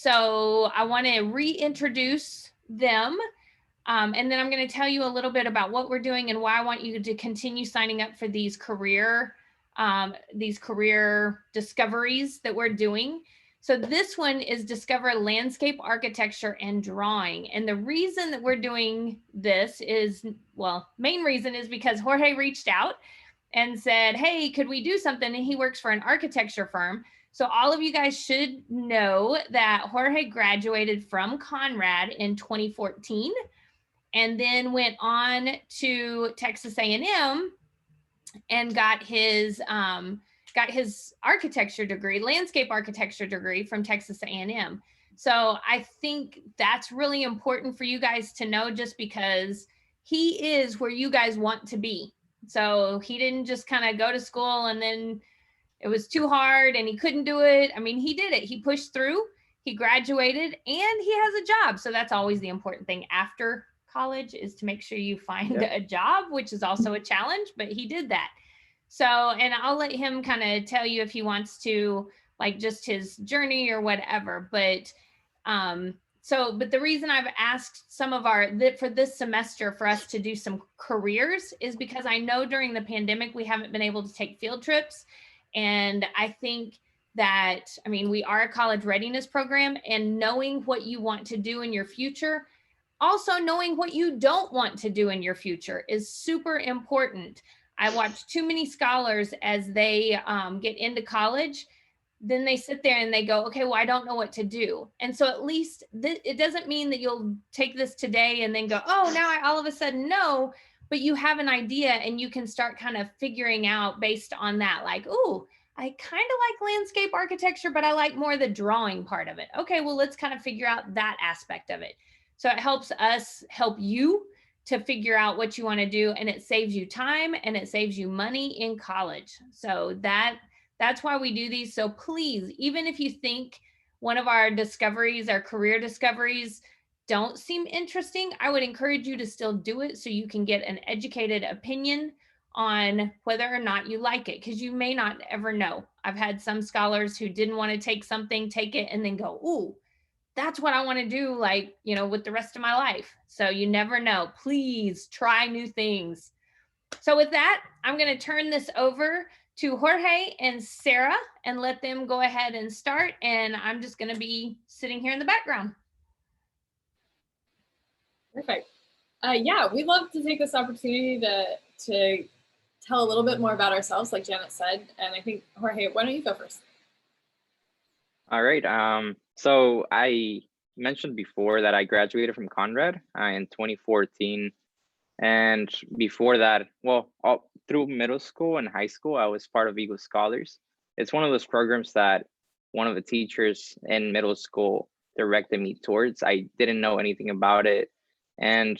So I want to reintroduce them. And then I'm going to tell you a little bit about what we're doing and why I want you to continue signing up for these career discoveries that we're doing. So this one is Discover Landscape Architecture and Drawing. And the reason that we're doing this is, well, main reason is because Jorge reached out and said, hey, could we do something? And he works for an architecture firm. So all of you guys should know that Jorge graduated from Conrad in 2014 and then went on to Texas A&M and got his architecture degree, landscape architecture degree from Texas A&M. So I think that's really important for you guys to know, just because he is where you guys want to be. So he didn't just kind of go to school and then it was too hard and he couldn't do it. I mean, he did it. He pushed through, he graduated, and he has a job. So that's always the important thing after college, is to make sure you find a job, which is also a challenge, but he did that. So, and I'll let him kind of tell you if he wants to, like, just his journey or whatever. But but the reason I've asked some of for this semester for us to do some careers is because I know during the pandemic, we haven't been able to take field trips. And I think that, I mean, we are a college readiness program, and knowing what you want to do in your future, also knowing what you don't want to do in your future, is super important. I watch too many scholars as they get into college, then they sit there and they go, okay, well, I don't know what to do. And so at least it doesn't mean that you'll take this today and then go, oh, now I all of a sudden know, but you have an idea and you can start kind of figuring out based on that, like, oh, I kind of like landscape architecture, but I like more the drawing part of it. Okay, well, let's kind of figure out that aspect of it. So it helps us help you to figure out what you want to do, and it saves you time and it saves you money in college. So that's why we do these. So please, even if you think one of our discoveries, our career discoveries, don't seem interesting, I would encourage you to still do it so you can get an educated opinion on whether or not you like it, because you may not ever know. I've had some scholars who didn't want to take something, take it, and then go, ooh, that's what I want to do, like, you know, with the rest of my life. So you never know. Please try new things. So with that, I'm going to turn this over to Jorge and Sarah and let them go ahead and start. And I'm just going to be sitting here in the background. Perfect. Yeah, we'd love to take this opportunity to tell a little bit more about ourselves, like Janet said. And I think, Jorge, why don't you go first? All right. So I mentioned before that I graduated from Conrad in 2014. And before that, well, through middle school and high school, I was part of Eagle Scholars. It's one of those programs that one of the teachers in middle school directed me towards. I didn't know anything about it and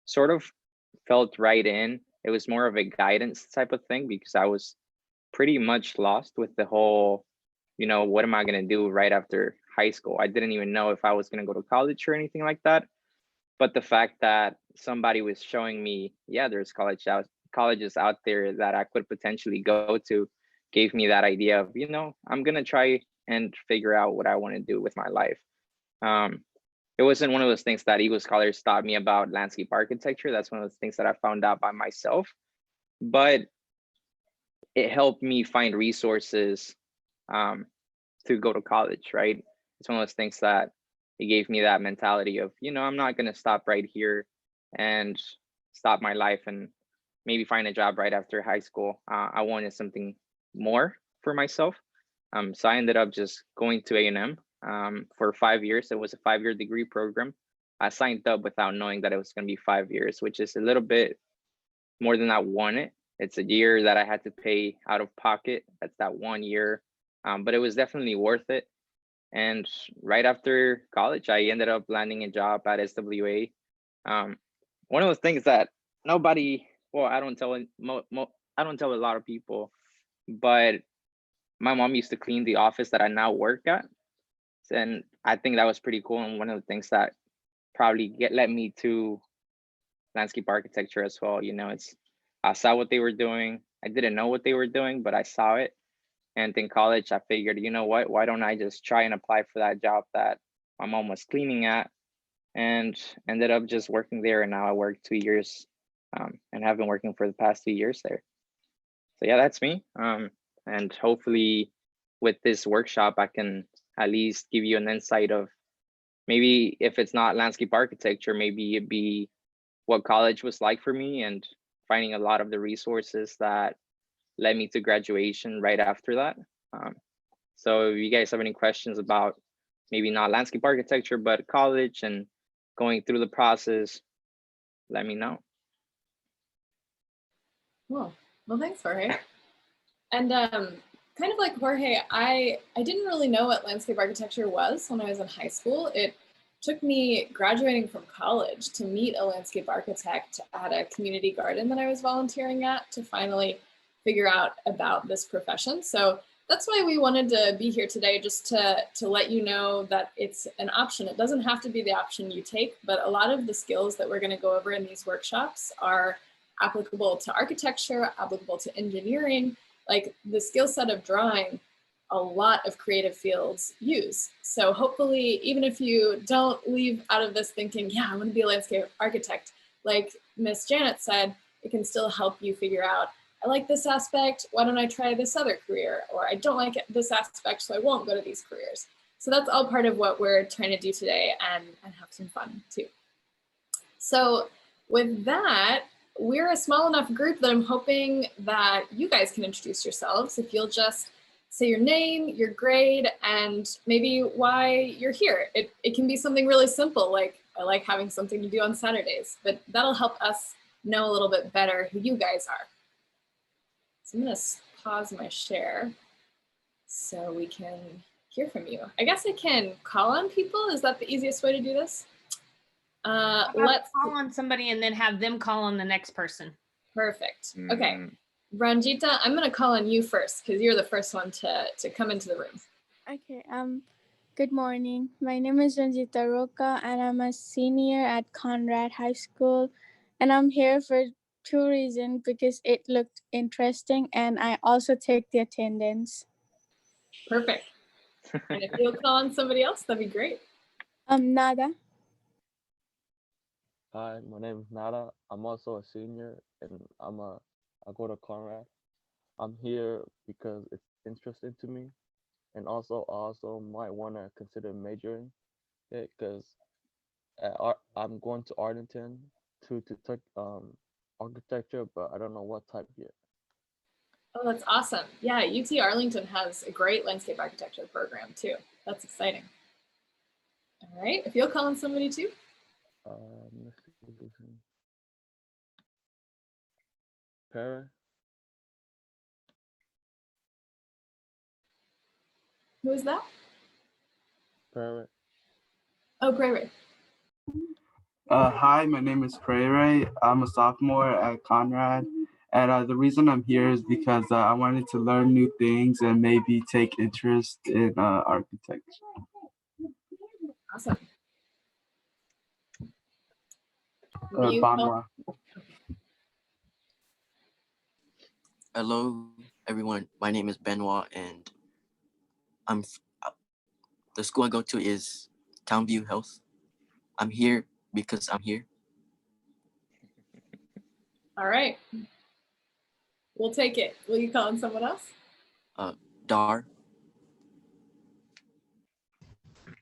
sort of felt right in. It was more of a guidance type of thing because I was pretty much lost with the whole, you know, what am I going to do right after high school? I didn't even know if I was going to go to college or anything like that. But the fact that somebody was showing me, yeah, there's colleges out there that I could potentially go to, gave me that idea of, you know, I'm going to try and figure out what I want to do with my life. It wasn't one of those things that Eagle Scholars taught me about landscape architecture. That's one of those things that I found out by myself. But it helped me find resources to go to college, right? It's one of those things that it gave me that mentality of, you know, I'm not going to stop right here and stop my life and maybe find a job right after high school. I wanted something more for myself. So I ended up just going to A&M for 5 years. It was a 5-year degree program. I signed up without knowing that it was going to be 5 years, which is a little bit more than I wanted. It's a year that I had to pay out of pocket. That's that 1 year. But it was definitely worth it. And right after college, I ended up landing a job at SWA. One of those things that nobody, well, I don't tell a lot of people, but my mom used to clean the office that I now work at. And I think that was pretty cool. And one of the things that probably led me to landscape architecture as well. You know, I saw what they were doing. I didn't know what they were doing, but I saw it. And in college, I figured, you know what, why don't I just try and apply for that job that my mom was cleaning at, and ended up just working there. And now I work 2 years and have been working for the past 2 years there. So yeah, that's me. And hopefully with this workshop, I can at least give you an insight of maybe if it's not landscape architecture, maybe it'd be what college was like for me and finding a lot of the resources that led me to graduation right after that. So if you guys have any questions about maybe not landscape architecture, but college and going through the process, let me know. Cool. Well, thanks, Jorge. And kind of like Jorge, I didn't really know what landscape architecture was when I was in high school. It took me graduating from college to meet a landscape architect at a community garden that I was volunteering at to finally figure out about this profession. So that's why we wanted to be here today, just to let you know that it's an option. It doesn't have to be the option you take, but a lot of the skills that we're going to go over in these workshops are applicable to architecture, applicable to engineering, like the skill set of drawing, a lot of creative fields use. So hopefully, even if you don't leave out of this thinking, yeah, I want to be a landscape architect, like Miss Janet said, it can still help you figure out, I like this aspect, why don't I try this other career? Or I don't like this aspect, so I won't go to these careers. So that's all part of what we're trying to do today and have some fun too. So with that, we're a small enough group that I'm hoping that you guys can introduce yourselves. If you'll just say your name, your grade, and maybe why you're here. It can be something really simple, like I like having something to do on Saturdays, but that'll help us know a little bit better who you guys are. So I'm gonna pause my share so we can hear from you. I guess I can call on people. Is that the easiest way to do this? Let's call on somebody and then have them call on the next person. Perfect. Okay. Ranjita, I'm going to call on you first because you're the first one to come into the room. Okay. Good morning. My name is Ranjita Roca, and I'm a senior at Conrad High School. And I'm here for two reasons, because it looked interesting, and I also take the attendance. Perfect. And if you'll call on somebody else, that'd be great. Nada. Hi, my name is Nada. I'm also a senior, and I go to Conrad. I'm here because it's interesting to me, and also might want to consider majoring it because I'm going to Arlington to take architecture, but I don't know what type yet. Oh, that's awesome. Yeah, UT Arlington has a great landscape architecture program too. That's exciting. All right, if you'll call on somebody too. Let's see. Para. Who is that? Para. Oh, Prairie. Hi, my name is Prairie. I'm a sophomore at Conrad. And the reason I'm here is because I wanted to learn new things and maybe take interest in architecture. Awesome. Banwa. Hello, everyone. My name is Benoit, and the school I go to is Townview Health. I'm here because I'm here. All right. We'll take it. Will you call on someone else? Dar.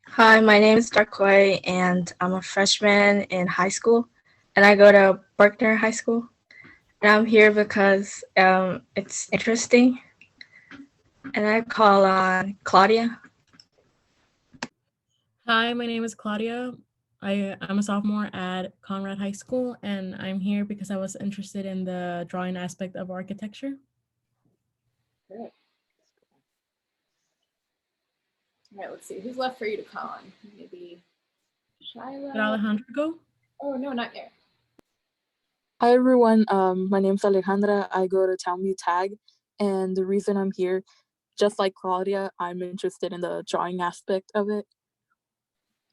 Hi, my name is Darkoy, and I'm a freshman in high school, and I go to Berkner High School. And I'm here because it's interesting. And I call on Claudia. Hi, my name is Claudia. I'm a sophomore at Conrad High School, and I'm here because I was interested in the drawing aspect of architecture. Great. All right, let's see. Who's left for you to call on? Maybe Shyla? Did Alejandra go? Oh, no, not yet. Hi, everyone. My name's Alejandra. I go to Townview Tag, and the reason I'm here, just like Claudia, I'm interested in the drawing aspect of it.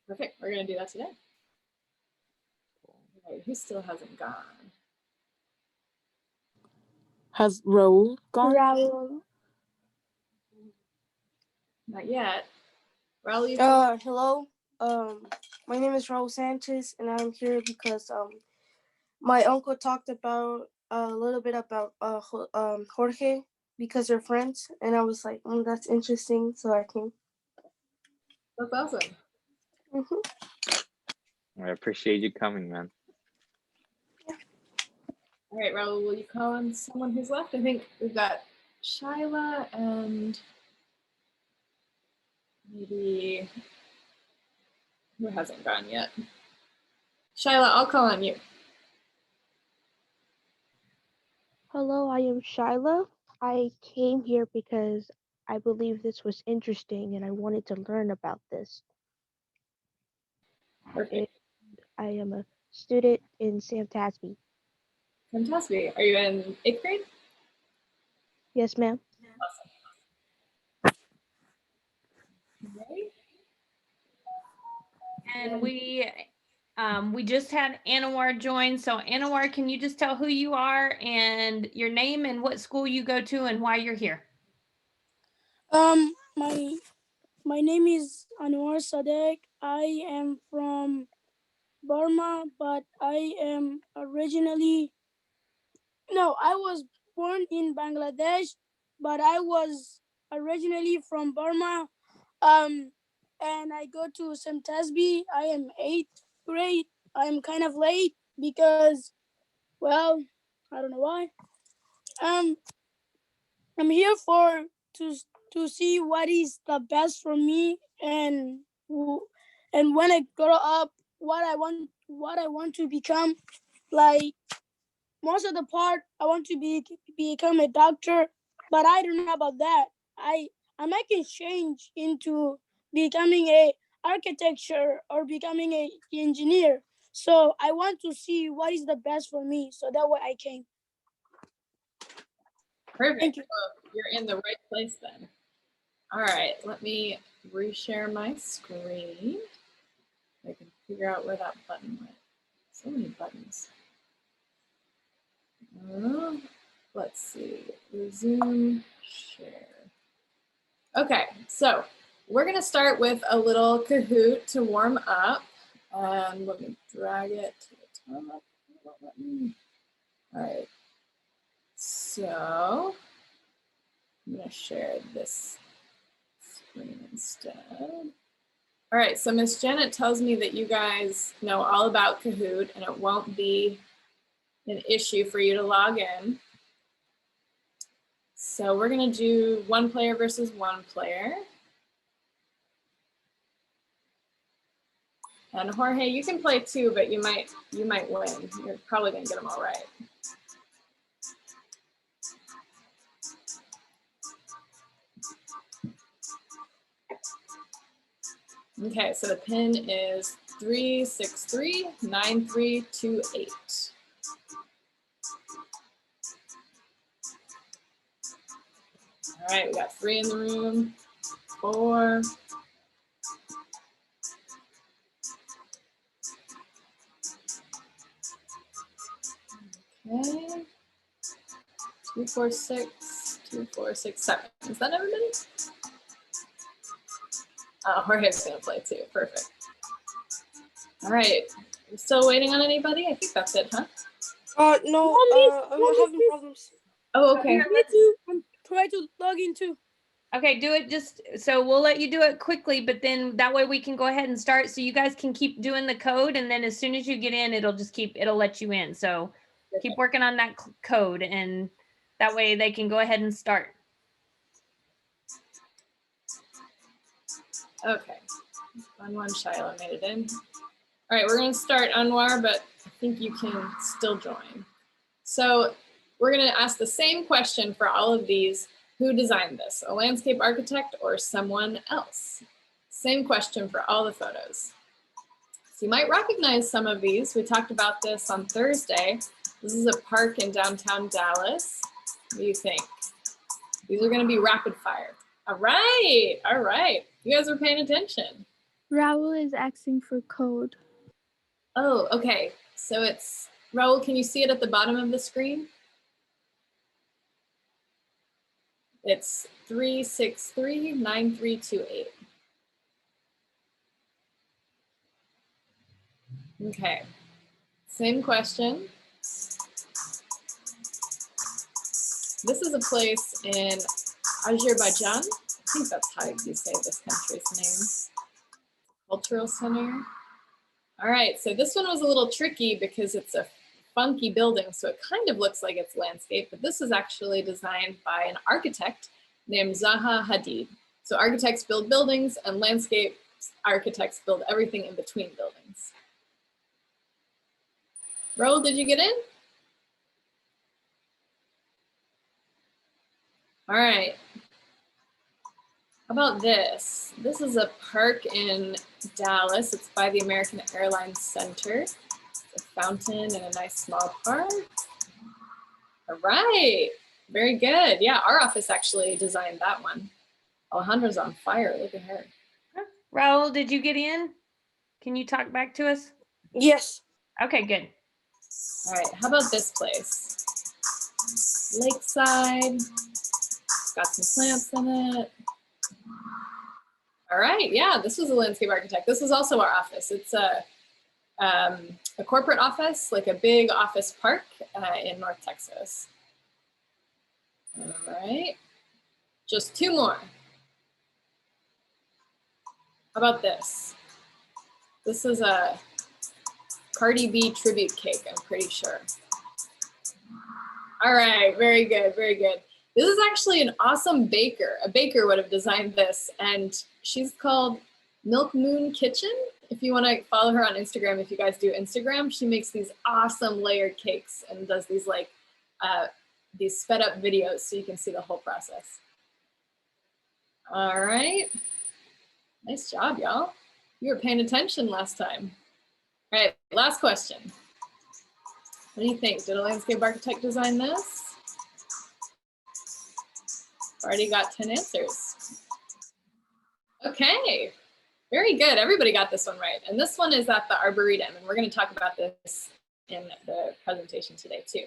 Perfect. We're going to do that today. All right, who still hasn't gone? Has Raul gone? Not yet. Raul, you Hello. My name is Raul Sanchez, and I'm here because my uncle talked about a little bit about Jorge because they're friends, and I was like, that's interesting, so I came. That's awesome. I appreciate you coming, man. All right, Raul, will you call on someone who's left? I think we've got Shyla and maybe who hasn't gone yet? Shyla, I'll call on you. Hello, I am Shyla. I came here because I believe this was interesting and I wanted to learn about this. Perfect. And I am a student in Sam Tasby. Fantastic. Are you in 8th grade? Yes, ma'am. Awesome. Okay. And we just had Anwar join. So Anwar, can you just tell who you are and your name and what school you go to and why you're here? My name is Anwar Sadek. I am from Burma, but I was born in Bangladesh, but I was originally from Burma. And I go to Sam Tasby. I am 8th grade. I'm kind of late because, well, I don't know why. I'm here to see what is the best for me and when I grow up, what I want to become. Like most of the part, I want to become a doctor, but I don't know about that. I might can change into becoming a architecture or becoming a engineer. So I want to see what is the best for me. So that way I came. Perfect. Thank you. Well, you're in the right place then. All right, let me reshare my screen. I can figure out where that button went. So many buttons. Let's see, resume share. Okay, so we're gonna start with a little Kahoot to warm up. Let me drag it to the top. All right, so I'm gonna share this screen instead. All right, so Miss Janet tells me that you guys know all about Kahoot and it won't be an issue for you to log in. So we're gonna do 1 player versus 1 player. And Jorge, you can play too, but you might win. You're probably gonna get them all right. Okay, so the pin is 3639328. All right, we got 3 in the room, 4. Okay. 2, 4, 6, 2, 4, 6, 7. Is that everybody? Jorge's gonna play too. Perfect. All right. We're still waiting on anybody? I think that's it, huh? No, I'm having problems. Oh, okay. Me too. I'm trying to log in too. Okay, do it so we'll let you do it quickly, but then that way we can go ahead and start so you guys can keep doing the code and then as soon as you get in, it'll let you in. So keep working on that code and that way they can go ahead and start. Okay. Anwar and Shyla made it in. All right, we're gonna start Anwar, but I think you can still join. So we're gonna ask the same question for all of these. Who designed this? A landscape architect or someone else? Same question for all the photos. So you might recognize some of these. We talked about this on Thursday. This is a park in downtown Dallas. What do you think? These are gonna be rapid fire. All right, all right. You guys are paying attention. Raul is asking for code. Oh, okay. So it's, Raul, can you see it at the bottom of the screen? It's 363-9328. Okay, same question. This is a place in Azerbaijan. I think that's how you say this country's name. Cultural center. All right, so this one was a little tricky because it's a funky building, so it kind of looks like it's landscape, but this is actually designed by an architect named Zaha Hadid. So architects build buildings and landscape architects build everything in between buildings. Raul, did you get in? All right. How about this? This is a park in Dallas. It's by the American Airlines Center. It's a fountain and a nice small park. All right, very good. Yeah, our office actually designed that one. Alejandra's on fire, look at her. Raul, did you get in? Can you talk back to us? Yes. Okay, good. All right, how about this place? Lakeside, got some plants in it. All right, yeah, this was a landscape architect. This is also our office. It's a corporate office, like a big office park in North Texas. All right, just two more. How about this? This is a Cardi B tribute cake, I'm pretty sure. All right, very good, very good. This is actually an awesome baker. A baker would have designed this, and she's called Milk Moon Kitchen. If you want to follow her on Instagram, if you guys do Instagram, she makes these awesome layered cakes and does these like these sped up videos so you can see the whole process. All right, nice job, y'all. You were paying attention last time. All right, last question. What do you think? Did a landscape architect design this? Already got 10 answers. Okay, very good. Everybody got this one right. And this one is at the Arboretum, and we're going to talk about this in the presentation today too.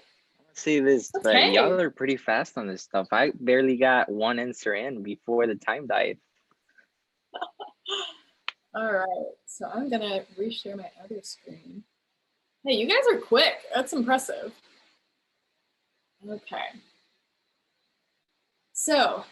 See this, Okay. but y'all are pretty fast on this stuff. I barely got one answer in before the time died. All right, so I'm going to reshare my other screen. Hey, you guys are quick. That's impressive. Okay. So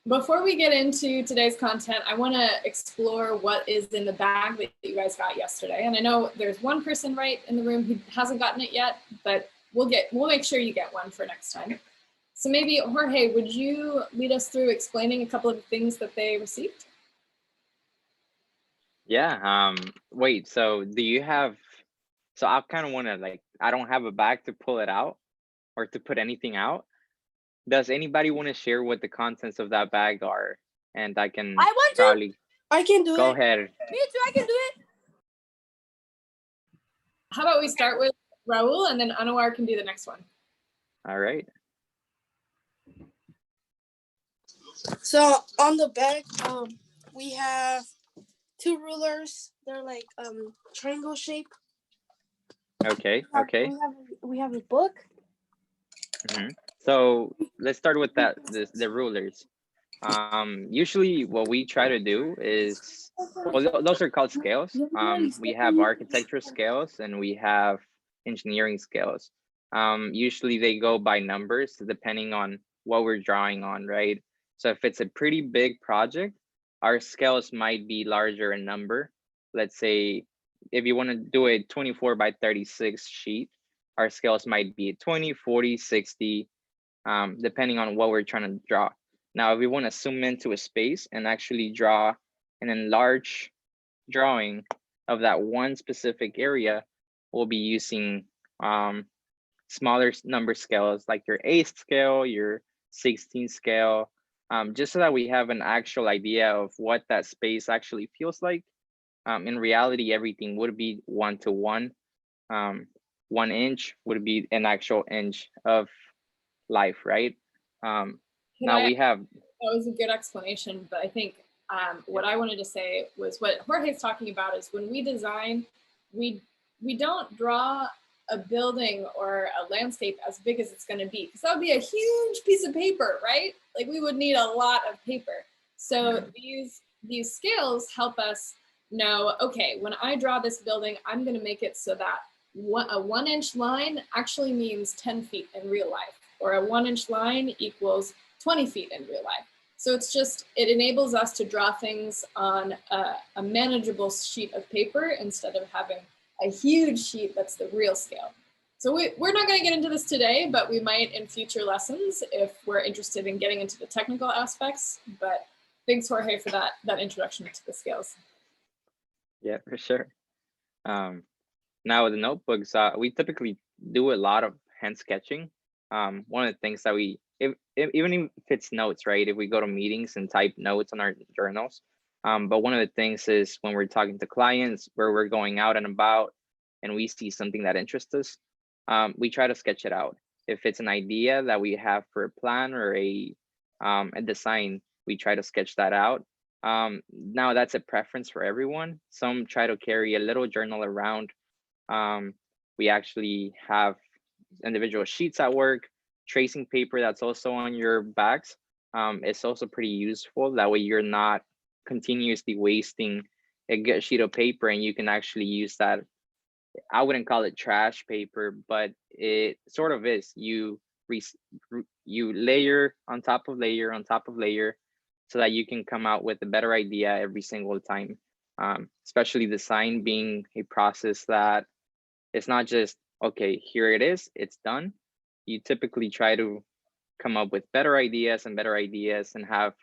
before we get into today's content, I want to explore what is in the bag that you guys got yesterday. And I know there's one person right in the room who hasn't gotten it yet, but we'll make sure you get one for next time. So maybe Jorge, would you lead us through explaining a couple of things that they received? Yeah, wait, so do you have, so I kind of want to like, I don't have a bag to pull it out or to put anything out. Does anybody want to share what the contents of that bag are? And I can probably I can do go it. ahead. Me too, I can do it. How about we start with Raul and then Anwar can do the next one. All right. So on the back, we have two rulers. They're like triangle shape. Okay, okay. We have a book. Mm-hmm. So let's start with the rulers. Usually what we try to do is, well, those are called scales. We have architecture scales and we have engineering scales. Usually they go by numbers depending on what we're drawing on, right? So if it's a pretty big project, our scales might be larger in number. Let's say if you want to do a 24 by 36 sheet, our scales might be 20, 40, 60, depending on what we're trying to draw. Now, if we want to zoom into a space and actually draw an enlarged drawing of that one specific area, we'll be using smaller number scales like your 8th scale, your 16th scale, just so that we have an actual idea of what that space actually feels like. In reality, everything would be 1-to-1. 1 inch would be an actual inch of life, right? Now we have. That was a good explanation, but I think what I wanted to say was what Jorge's talking about is when we design, we don't draw a building or a landscape as big as it's going to be, because that would be a huge piece of paper, right? Like we would need a lot of paper. So these scales help us know, okay, when I draw this building, I'm going to make it so that a 1 inch line actually means 10 feet in real life, or a 1 inch line equals 20 feet in real life. So it's just, it enables us to draw things on a manageable sheet of paper instead of having a huge sheet that's the real scale. So we're not going to get into this today, but we might in future lessons if we're interested in getting into the technical aspects. But thanks, Jorge, for that introduction to the scales. Yeah, for sure. Now with the notebooks, we typically do a lot of hand sketching. One of the things that even if it's notes, right? If we go to meetings and type notes on our journals, but one of the things is when we're talking to clients, where we're going out and about, and we see something that interests us, we try to sketch it out. If it's an idea that we have for a plan or a design, we try to sketch that out. Now that's a preference for everyone. Some try to carry a little journal around. We actually have individual sheets at work, tracing paper that's also on your bags. It's also pretty useful. That way you're not continuously wasting a good sheet of paper, and you can actually use that. I wouldn't call it trash paper, but it sort of is. You layer on top of layer on top of layer, so that you can come out with a better idea every single time. Especially design being a process that it's not just, okay, here it is, it's done. You typically try to come up with better ideas and have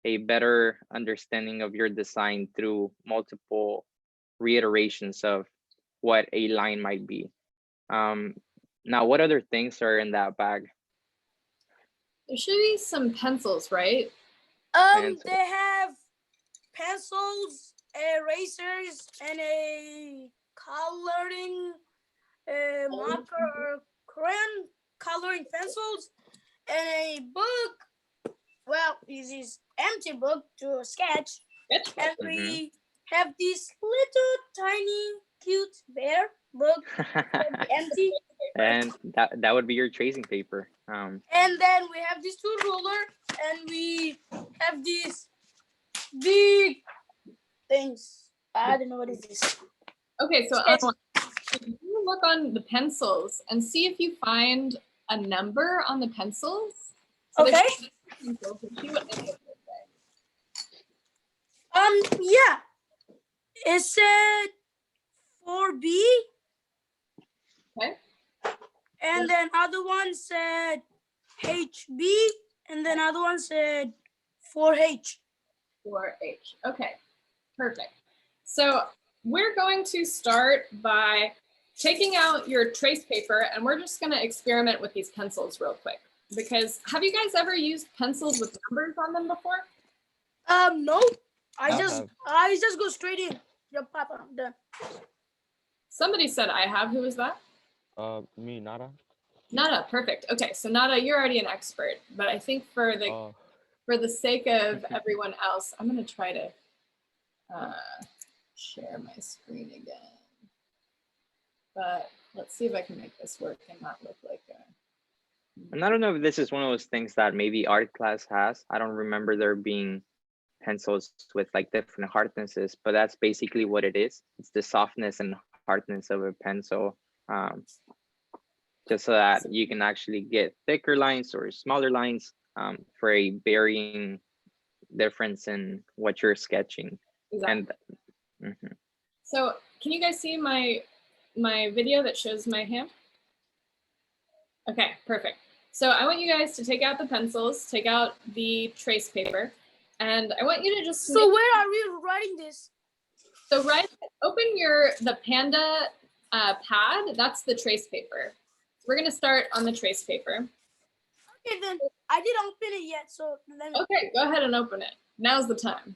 a better understanding of your design through multiple reiterations of what a line might be. Now, what other things are in that bag? There should be some pencils, right? They have pencils, erasers, and a coloring marker or crayon coloring pencils, and a book. Well, this is empty book to sketch. And we have this little tiny cute bear book empty. And that would be your tracing paper. And then we have these two rulers, and we have these big things. I don't know what it is. Okay, so you look on the pencils and see if you find a number on the pencils. So okay. Yeah. It said 4B. Okay. And then other one said HB, and then other one said 4H. 4H. Okay, perfect. So we're going to start by taking out your trace paper, and we're just going to experiment with these pencils real quick. Because have you guys ever used pencils with numbers on them before? No. I just go straight in. Yep, Papa, I'm done. Somebody said I have. Who was that? Me, Nada. Nada, perfect. Okay, so Nada, you're already an expert, but I think for the sake of everyone else, I'm going to try to share my screen again. But let's see if I can make this work and not look like a... And I don't know if this is one of those things that maybe art class has. I don't remember there being pencils with like different hardnesses, but that's basically what it is. It's the softness and hardness of a pencil, just so that you can actually get thicker lines or smaller lines for a varying difference in what you're sketching. Exactly. And So can you guys see my video that shows my hand? Okay, perfect. So I want you guys to take out the pencils, take out the trace paper, and I want you to just... So where are we writing this? So open the Panda pad, that's the trace paper. We're gonna start on the trace paper. Okay, then I didn't open it yet, so let me... Okay, go ahead and open it. Now's the time.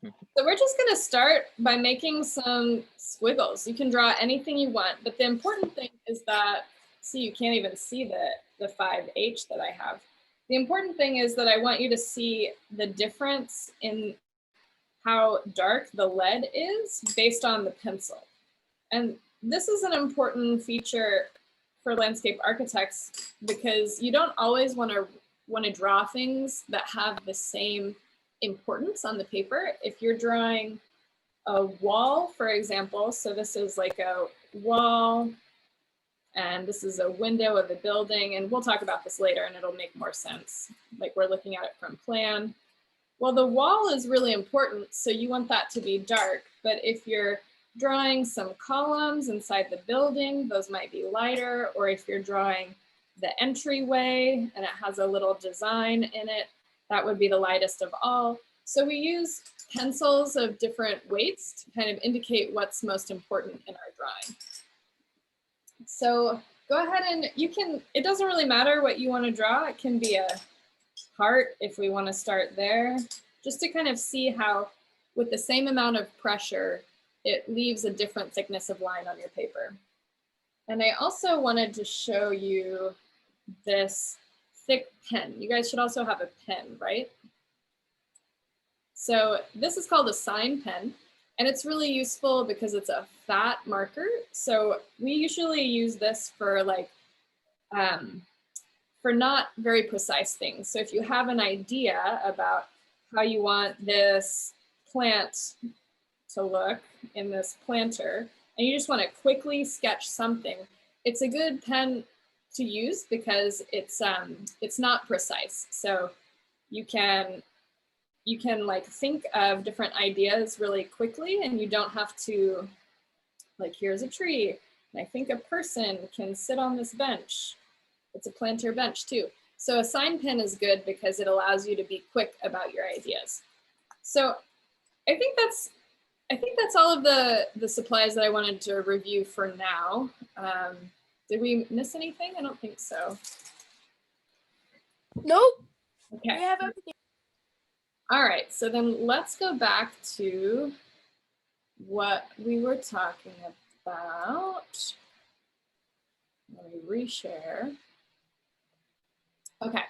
So we're just gonna start by making some squiggles. You can draw anything you want, but the important thing is that, see, you can't even see the 5H that I have. The important thing is that I want you to see the difference in how dark the lead is based on the pencil. And this is an important feature for landscape architects because you don't always want to draw things that have the same importance on the paper. If you're drawing a wall, for example, so this is like a wall, and this is a window of the building, and we'll talk about this later and it'll make more sense. Like we're looking at it from plan. Well, the wall is really important, so you want that to be dark, but if you're drawing some columns inside the building, those might be lighter, or if you're drawing the entryway and it has a little design in it, that would be the lightest of all. So we use pencils of different weights to kind of indicate what's most important in our drawing. So go ahead and it doesn't really matter what you want to draw. It can be a heart if we want to start there, just to kind of see how with the same amount of pressure, it leaves a different thickness of line on your paper. And I also wanted to show you this thick pen. You guys should also have a pen, right? So this is called a sign pen, and it's really useful because it's a fat marker. So we usually use this for like, for not very precise things. So if you have an idea about how you want this plant to look in this planter, and you just want to quickly sketch something, it's a good pen to use because it's not precise. So you can like think of different ideas really quickly, and you don't have to, like, here's a tree, and I think a person can sit on this bench. It's a planter bench too. So a sign pen is good because it allows you to be quick about your ideas. So I think that's all of the supplies that I wanted to review for now. Did we miss anything? I don't think so. Nope. Okay. We have everything. All right, so then let's go back to what we were talking about. Let me reshare. Okay,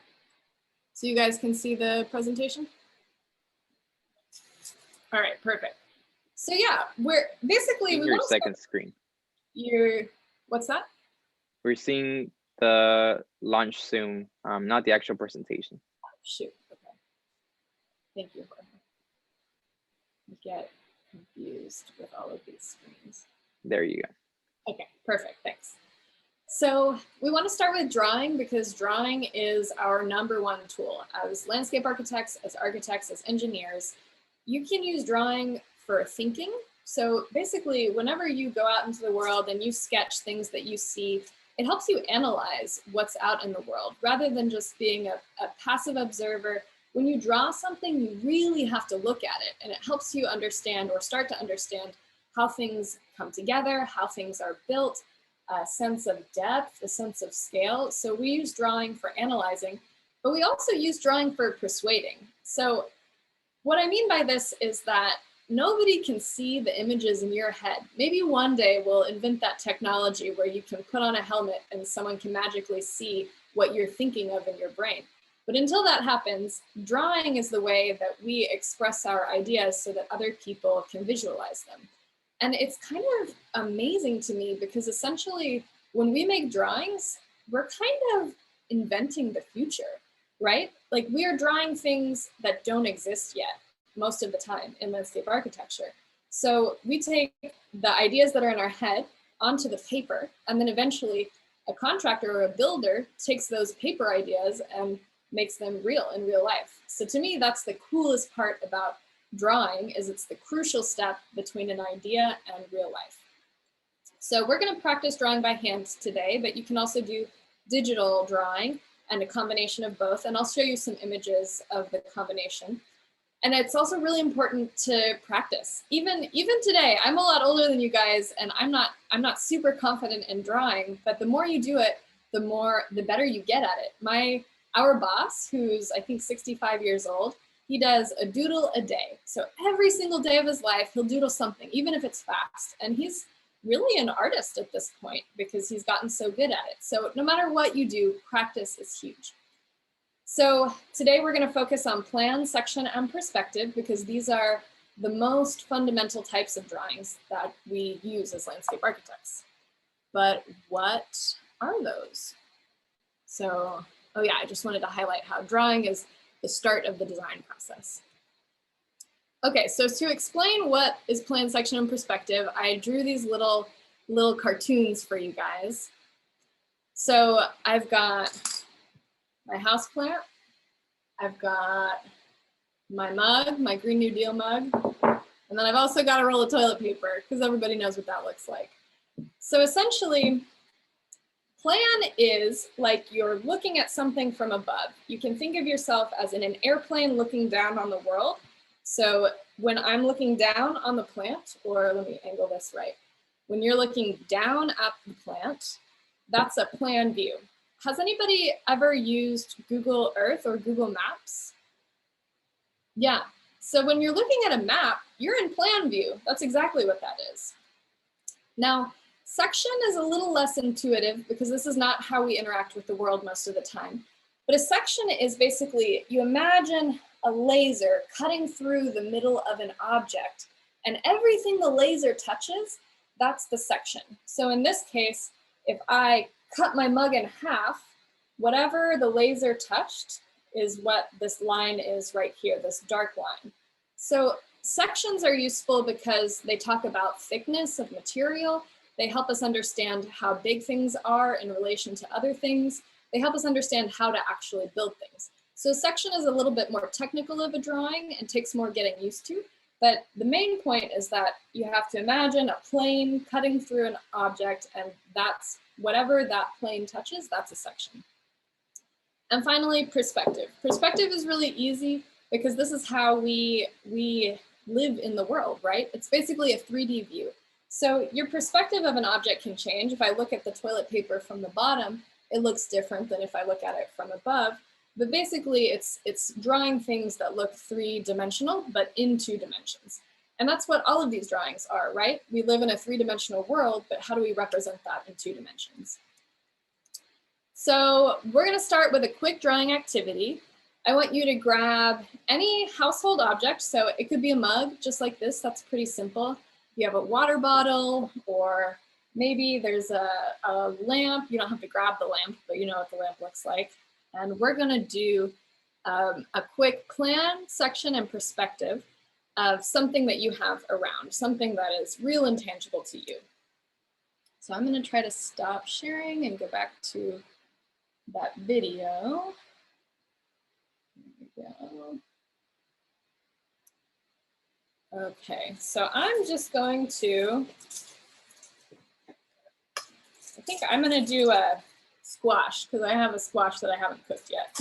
so you guys can see the presentation? All right, perfect. So yeah, we're basically your second screen. What's that? We're seeing the launch Zoom, not the actual presentation. Oh, shoot. Okay. Thank you, Jorge. I get confused with all of these screens. There you go. Okay, perfect. Thanks. So we want to start with drawing because drawing is our #1 tool. As landscape architects, as engineers, you can use drawing for thinking. So basically, whenever you go out into the world and you sketch things that you see, it helps you analyze what's out in the world rather than just being a passive observer. When you draw something, you really have to look at it, and it helps you understand or start to understand how things come together, how things are built, a sense of depth, a sense of scale. So we use drawing for analyzing, but we also use drawing for persuading. So what I mean by this is that nobody can see the images in your head. Maybe one day we'll invent that technology where you can put on a helmet and someone can magically see what you're thinking of in your brain. But until that happens, drawing is the way that we express our ideas so that other people can visualize them. And it's kind of amazing to me because essentially when we make drawings, we're kind of inventing the future, right? Like we are drawing things that don't exist yet most of the time in landscape architecture. So we take the ideas that are in our head onto the paper, and then eventually a contractor or a builder takes those paper ideas and makes them real in real life. So to me, that's the coolest part about drawing, is it's the crucial step between an idea and real life. So we're going to practice drawing by hand today, but you can also do digital drawing and a combination of both, and I'll show you some images of the combination. And it's also really important to practice. Even today, I'm a lot older than you guys, and I'm not super confident in drawing, but the more you do it, the better you get at it. Our boss, who's I think 65 years old, he does a doodle a day. So every single day of his life, he'll doodle something, even if it's fast. And he's really an artist at this point because he's gotten so good at it. So no matter what you do, practice is huge. So today we're going to focus on plan, section, and perspective because these are the most fundamental types of drawings that we use as landscape architects. But what are those? So, oh yeah, I just wanted to highlight how drawing is the start of the design process. Okay, so to explain what is plan, section, and perspective, I drew these little cartoons for you guys. So I've got my houseplant, I've got my mug, my Green New Deal mug, and then I've also got a roll of toilet paper because everybody knows what that looks like. So essentially, plan is like you're looking at something from above. You can think of yourself as in an airplane looking down on the world. So when I'm looking down on the plant, or let me angle this right. When you're looking down at the plant, that's a plan view. Has anybody ever used Google Earth or Google Maps? Yeah, so when you're looking at a map, you're in plan view. That's exactly what that is. Now, section is a little less intuitive because this is not how we interact with the world most of the time. But a section is basically, you imagine a laser cutting through the middle of an object, and everything the laser touches, that's the section. So in this case, if I cut my mug in half, whatever the laser touched is what this line is right here, this dark line. So sections are useful because they talk about thickness of material. They help us understand how big things are in relation to other things. They help us understand how to actually build things. So a section is a little bit more technical of a drawing and takes more getting used to. But the main point is that you have to imagine a plane cutting through an object, and that's whatever that plane touches, that's a section. And finally, perspective. Perspective is really easy because this is how we live in the world, right? It's basically a 3D view. So your perspective of an object can change. If I look at the toilet paper from the bottom, it looks different than if I look at it from above. But basically, it's drawing things that look three-dimensional, but in 2 dimensions. And that's what all of these drawings are, right? We live in a 3-dimensional world, but how do we represent that in 2 dimensions? So we're going to start with a quick drawing activity. I want you to grab any household object. So it could be a mug, just like this. That's pretty simple. You have a water bottle, or maybe there's a lamp. You don't have to grab the lamp, but you know what the lamp looks like. And we're going to do a quick plan, section, and perspective of something that you have around, something that is real and tangible to you. So I'm going to try to stop sharing and go back to that video. There we go. Okay, so I'm just going to, I think I'm going to do a squash because I have a squash that I haven't cooked yet.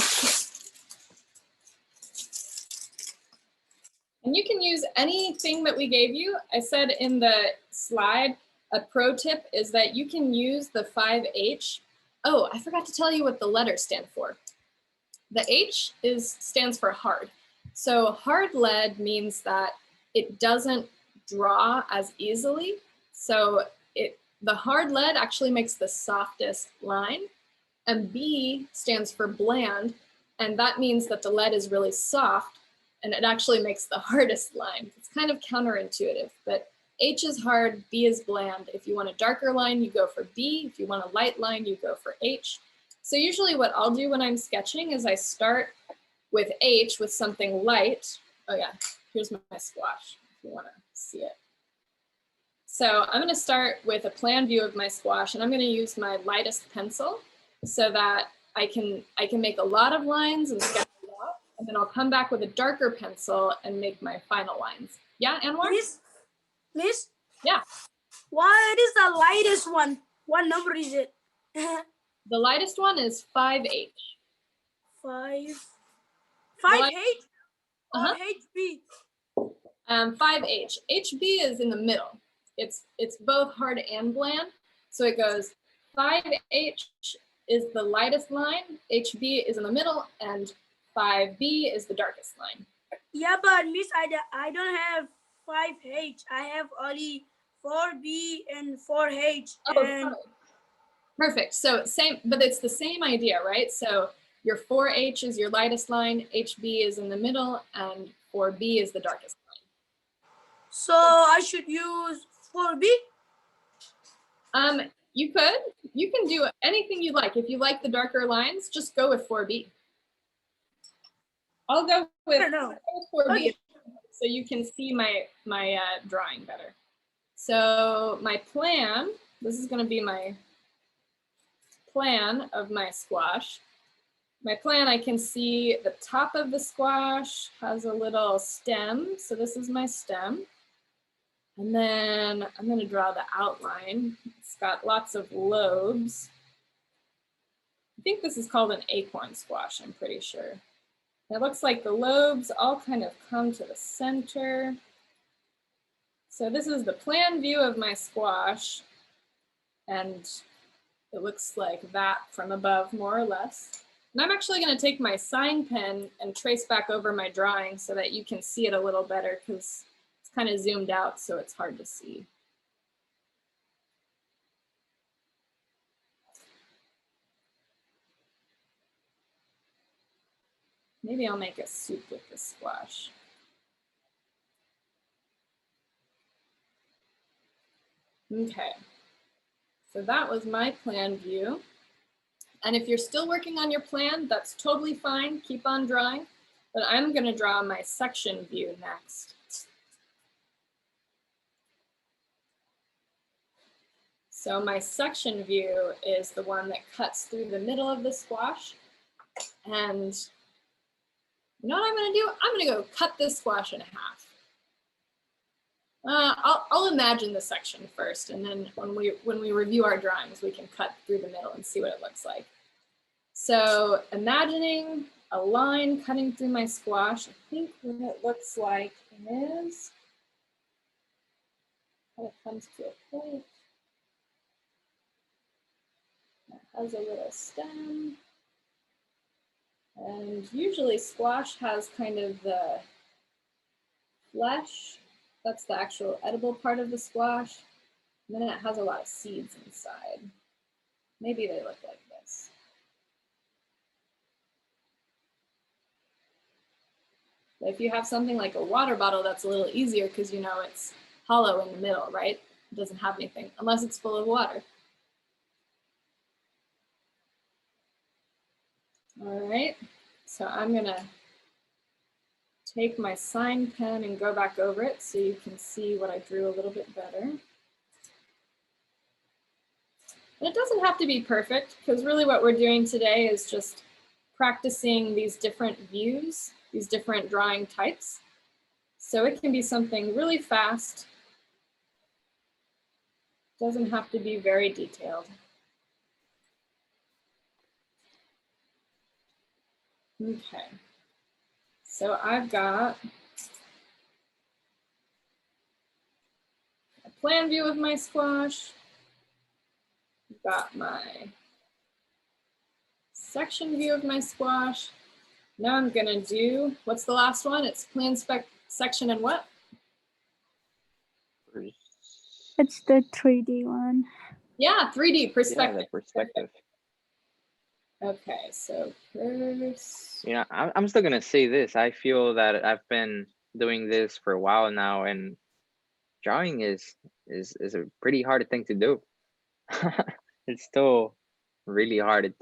And you can use anything that we gave you. I said in the slide, a pro tip is that you can use the 5H. Oh, I forgot to tell you what the letters stand for. The H stands for hard. So hard lead means that it doesn't draw as easily. So the hard lead actually makes the softest line. And B stands for bland. And that means that the lead is really soft and it actually makes the hardest line. It's kind of counterintuitive, but H is hard, B is bland. If you want a darker line, you go for B. If you want a light line, you go for H. So usually what I'll do when I'm sketching is I start with H with something light. Oh yeah, here's my squash if you want to see it. So I'm going to start with a plan view of my squash, and I'm going to use my lightest pencil so that I can make a lot of lines and sketch a lot, and then I'll come back with a darker pencil and make my final lines. Yeah, Anwar? Miss? Yeah. What is the lightest one? What number is it? The lightest one is 5H. 5H or HB? 5H. HB is in the middle. It's both hard and bland. So it goes 5H is the lightest line, HB is in the middle, and 5B is the darkest line. Yeah, but Miss, I don't have 5H. I have only 4B and 4H. Oh, and perfect. So same, but it's the same idea, right? So your 4H is your lightest line, HB is in the middle, and 4B is the darkest line. So I should use 4B? You can do anything you like. If you like the darker lines, just go with 4B. I'll go with 4B okay, so you can see my drawing better. So my plan, this is going to be my plan of my squash. My plan, I can see the top of the squash has a little stem. So this is my stem. And then I'm going to draw the outline. It's got lots of lobes. I think this is called an acorn squash, I'm pretty sure. It looks like the lobes all kind of come to the center. So this is the plan view of my squash. And it looks like that from above, more or less. And I'm actually going to take my sign pen and trace back over my drawing so that you can see it a little better, because it's kind of zoomed out, so it's hard to see. Maybe I'll make a soup with the squash. Okay, so that was my plan view. And if you're still working on your plan, that's totally fine. Keep on drawing. But I'm going to draw my section view next. So my section view is the one that cuts through the middle of the squash. And you know what I'm going to do? I'm going to go cut this squash in half. I'll imagine the section first, and then when we review our drawings, we can cut through the middle and see what it looks like. So imagining a line cutting through my squash, I think what it looks like is, when it comes to a point, it has a little stem. And usually squash has kind of the flesh. That's the actual edible part of the squash. And then it has a lot of seeds inside. Maybe they look like this. But if you have something like a water bottle, that's a little easier because you know it's hollow in the middle, right? It doesn't have anything, unless it's full of water. All right, so I'm gonna take my sign pen and go back over it so you can see what I drew a little bit better. And it doesn't have to be perfect, because really what we're doing today is just practicing these different views, these different drawing types. So it can be something really fast. Doesn't have to be very detailed. Okay. So I've got a plan view of my squash. I've got my section view of my squash. Now I'm gonna do, what's the last one? It's plan, spec, section, and what? It's the 3D one. Yeah, 3D, perspective. Yeah, the perspective. Okay, so first. Yeah, I'm still gonna say this. I feel that I've been doing this for a while now, and drawing is a pretty hard thing to do. It's still really hard.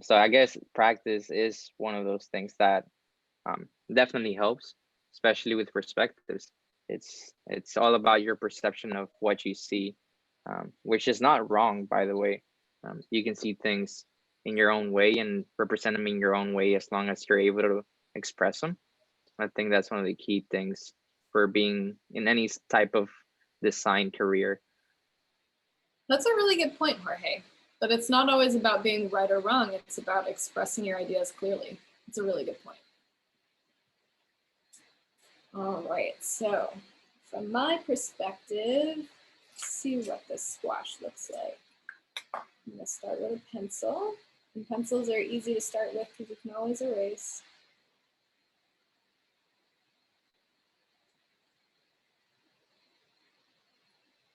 So I guess practice is one of those things that definitely helps, especially with perspectives. It's all about your perception of what you see, which is not wrong, by the way. You can see things in your own way and represent them in your own way as long as you're able to express them. I think that's one of the key things for being in any type of design career. That's a really good point, Jorge. But it's not always about being right or wrong. It's about expressing your ideas clearly. It's a really good point. All right, so from my perspective, let's see what this squash looks like. I'm gonna start with a pencil. And pencils are easy to start with because you can always erase.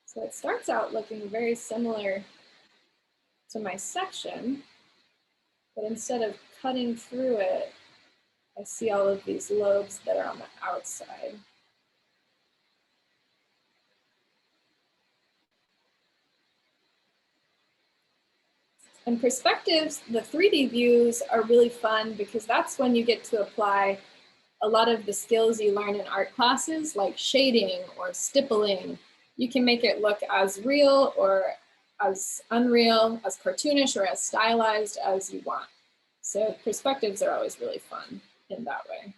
So it starts out looking very similar to my section, but instead of cutting through it, I see all of these lobes that are on the outside. And perspectives, the 3D views are really fun because that's when you get to apply a lot of the skills you learn in art classes, like shading or stippling. You can make it look as real or as unreal, as cartoonish or as stylized as you want. So perspectives are always really fun in that way.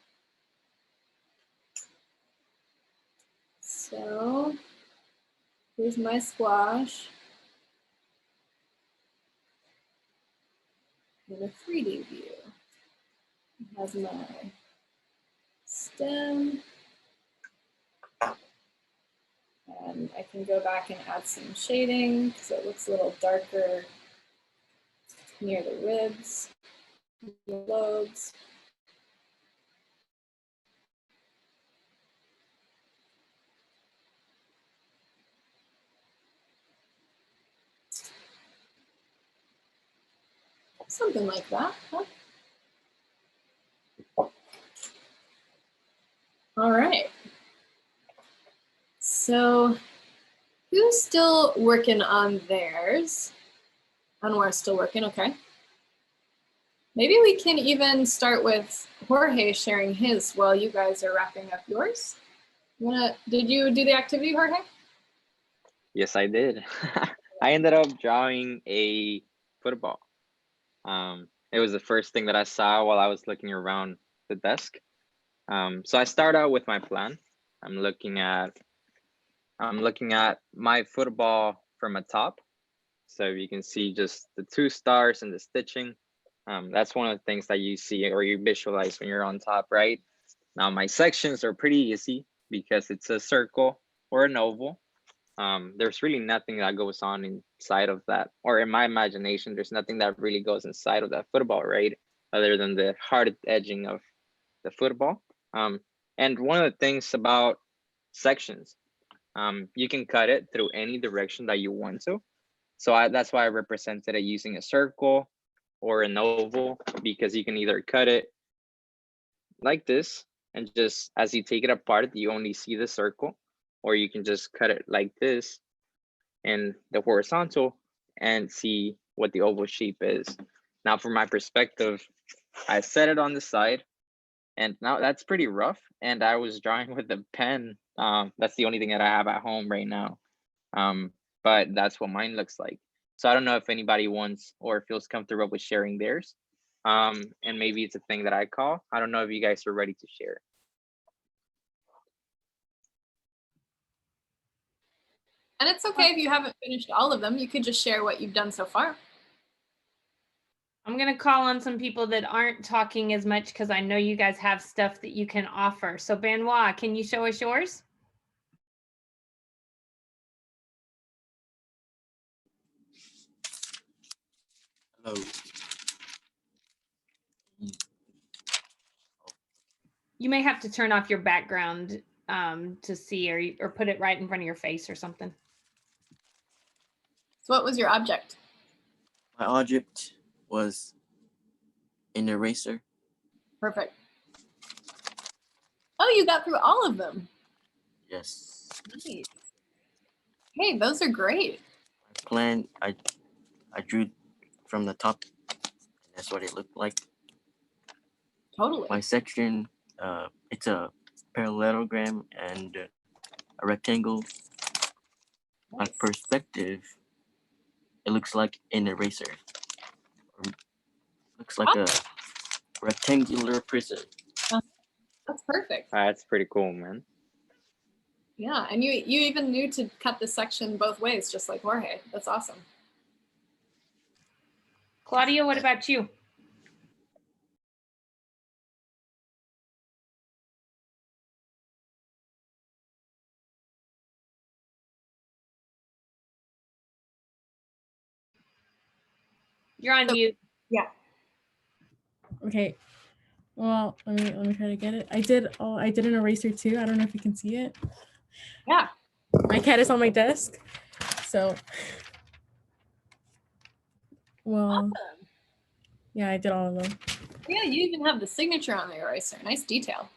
So here's my squash. In a 3D view. It has my stem. And I can go back and add some shading so it looks a little darker near the ribs, the lobes. Something like that, huh? All right. So who's still working on theirs? And we're still working, okay. Maybe we can even start with Jorge sharing his while you guys are wrapping up yours. Did you do the activity, Jorge? Yes, I did. I ended up drawing a football. It was the first thing that I saw while I was looking around the desk. So I start out with my plan. I'm looking at my football from a top. So you can see just the 2 stars and the stitching. That's one of the things that you see or you visualize when you're on top, right? Now my sections are pretty easy because it's a circle or an oval. There's really nothing that goes on inside of that, or in my imagination, there's nothing that really goes inside of that football, right? Other than the hard edging of the football. And one of the things about sections, you can cut it through any direction that you want to. So that's why I represented it using a circle or an oval, because you can either cut it like this and just as you take it apart, you only see the circle, or you can just cut it like this in the horizontal and see what the oval shape is. Now, from my perspective, I set it on the side, and now that's pretty rough. And I was drawing with a pen. That's the only thing that I have at home right now. But that's what mine looks like. So I don't know if anybody wants or feels comfortable with sharing theirs. And maybe it's a thing that I call. I don't know if you guys are ready to share. And it's okay if you haven't finished all of them. You could just share what you've done so far. I'm going to call on some people that aren't talking as much because I know you guys have stuff that you can offer. So Benoit, can you show us yours? Hello. You may have to turn off your background to see, or put it right in front of your face or something. So what was your object? My object was an eraser. Perfect. Oh, you got through all of them. Yes. Nice. Hey, those are great. My plan, I drew from the top. That's what it looked like. Totally. My section, it's a parallelogram and a rectangle. My perspective, it looks like an eraser. Looks like a rectangular prism. That's perfect. That's pretty cool, man. Yeah, and you even knew to cut the section both ways, just like Jorge. That's awesome. Claudia, what about you? You're on mute. Yeah. Okay. Well, let me try to get it. I did an eraser too. I don't know if you can see it. Yeah. My cat is on my desk. So well, awesome. Yeah, I did all of them. Yeah, you even have the signature on the eraser. Nice detail.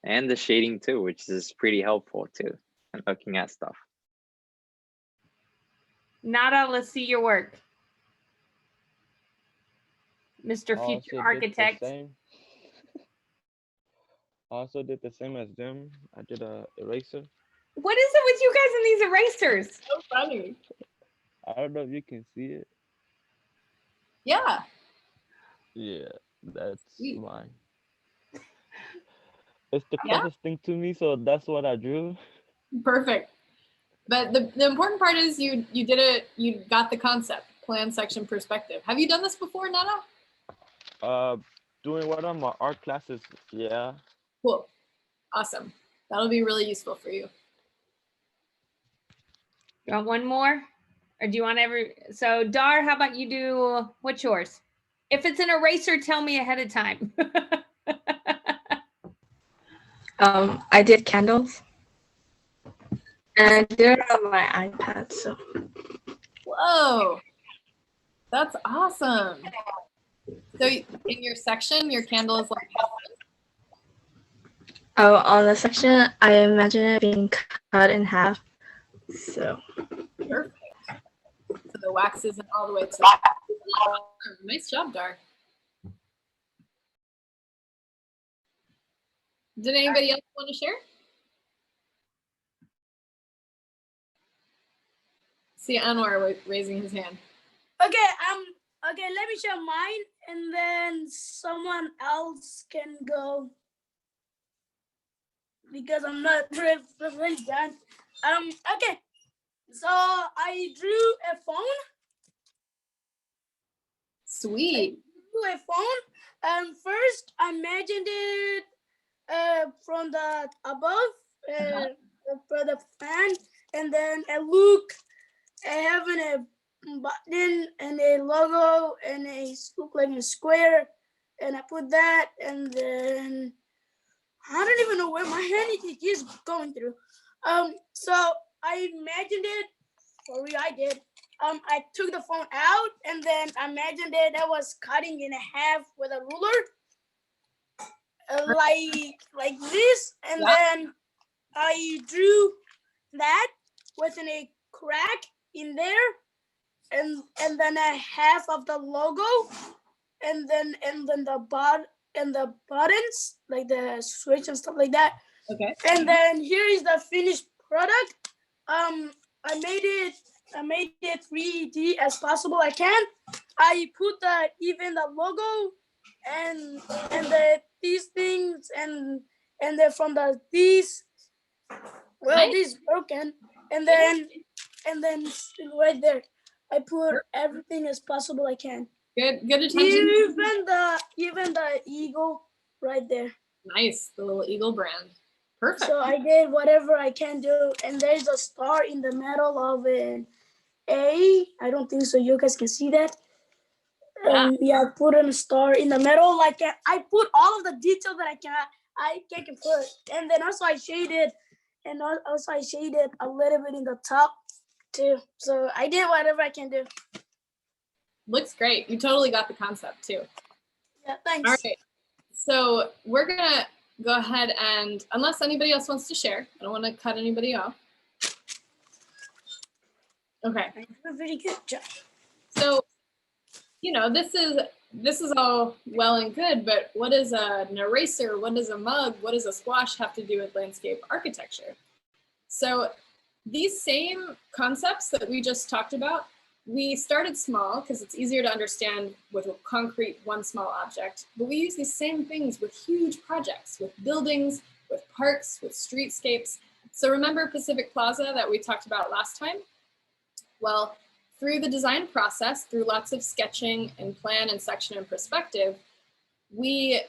And the shading too, which is pretty helpful too, and looking at stuff. Nada, let's see your work. Mr. I Future also did the Architect. same. I also did the same as them. I did a eraser. What is it with you guys and these erasers? So funny. I don't know if you can see it. Yeah. Yeah, that's Sweet. mine. It's the Yeah. closest thing to me, so that's what I drew. Perfect. But the important part is you did it, you got the concept, plan, section, perspective. Have you done this before, Nana? Doing one of my art classes, yeah. Cool. Awesome. That'll be really useful for you. You want one more? Or do you want so Dar, how about you do, what's yours? If it's an eraser, tell me ahead of time. I did candles. And I did it on my iPad, so. Whoa. That's awesome. So in your section, your candle is like how big? Oh, on the section, I imagine it being cut in half. So. Perfect. So the wax isn't all the way to. Nice job, Dar. Did anybody else want to share? See Anwar raising his hand. Okay, okay, let me share mine and then someone else can go because I'm not really done. Okay. So I drew a phone. Sweet. I drew a phone. First I imagined it from the above, for the fan, and then I look having a button and a logo and look like a square, and I put that, and then I don't even know where my hand is going through. So I imagined it, for real I did. I took the phone out and then I imagined it I was cutting in half with a ruler, like this, and then I drew that with a crack in there, and then a half of the logo, and then the buttons, like the switch and stuff like that. Okay. And then here is the finished product. I made it 3D as possible I can. I put even the logo and these things and then from these broken, and then right there I put everything as possible I can. Good attention. Even the eagle right there. Nice, the little eagle brand. Perfect. So I did whatever I can do, and there's a star in the middle of an A. I don't think so. You guys can see that. Yeah, I put in a star in the middle. Like I put all of the detail that I can put, and then also I shaded, and also I shaded a little bit in the top too. So I did whatever I can do. Looks great. You totally got the concept too. Yeah, thanks. All right. So we're gonna go ahead and, unless anybody else wants to share, I don't want to cut anybody off. Okay. I did a very good job. So, this is all well and good, but what does an eraser, what does a mug, what does a squash have to do with landscape architecture? So these same concepts that we just talked about, we started small because it's easier to understand with a concrete one small object, but we use these same things with huge projects, with buildings, with parks, with streetscapes. So remember Pacific Plaza that we talked about last time? Well, through the design process, through lots of sketching and plan and section and perspective, we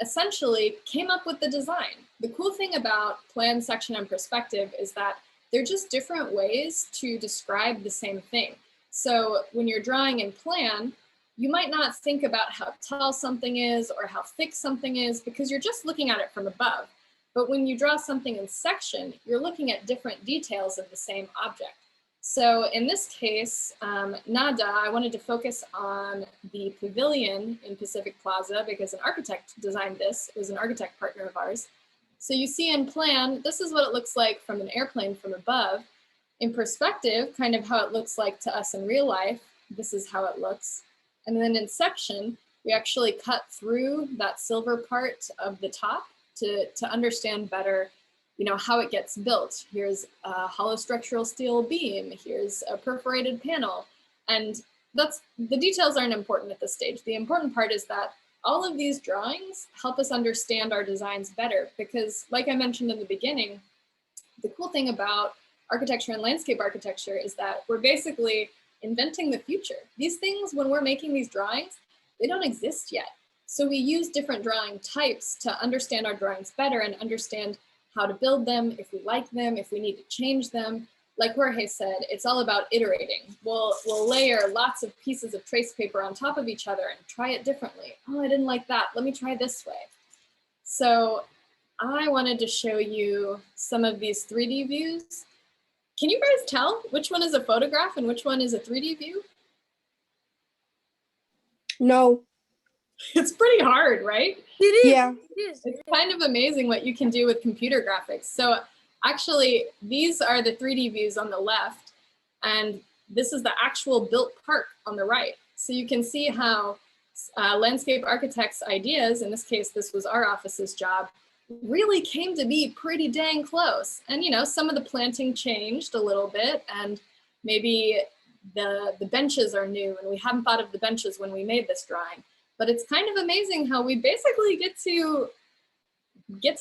essentially came up with the design. The cool thing about plan, section, and perspective is that they're just different ways to describe the same thing. So when you're drawing in plan, you might not think about how tall something is or how thick something is because you're just looking at it from above. But when you draw something in section, you're looking at different details of the same object. So in this case, Nada, I wanted to focus on the pavilion in Pacific Plaza because an architect designed this. It was an architect partner of ours. So you see in plan, this is what it looks like from an airplane from above. In perspective, kind of how it looks like to us in real life, this is how it looks. And then in section, we actually cut through that silver part of the top to understand better, you know, how it gets built. Here's a hollow structural steel beam, here's a perforated panel. And the details aren't important at this stage. The important part is that all of these drawings help us understand our designs better, because like I mentioned in the beginning, the cool thing about architecture and landscape architecture is that we're basically inventing the future. These things, when we're making these drawings, they don't exist yet. So we use different drawing types to understand our drawings better and understand how to build them, if we like them, if we need to change them. Like Jorge said, it's all about iterating. We'll layer lots of pieces of trace paper on top of each other and try it differently. Oh, I didn't like that. Let me try this way. So I wanted to show you some of these 3D views. Can you guys tell which one is a photograph and which one is a 3D view? No. It's pretty hard, right? It is. Yeah. It is. It's kind of amazing what you can do with computer graphics. So actually, these are the 3D views on the left, and this is the actual built park on the right. So you can see how landscape architects' ideas, in this case, this was our office's job, really came to be pretty dang close. And you know, some of the planting changed a little bit, and maybe the benches are new, and we hadn't thought of the benches when we made this drawing. But it's kind of amazing how we basically get to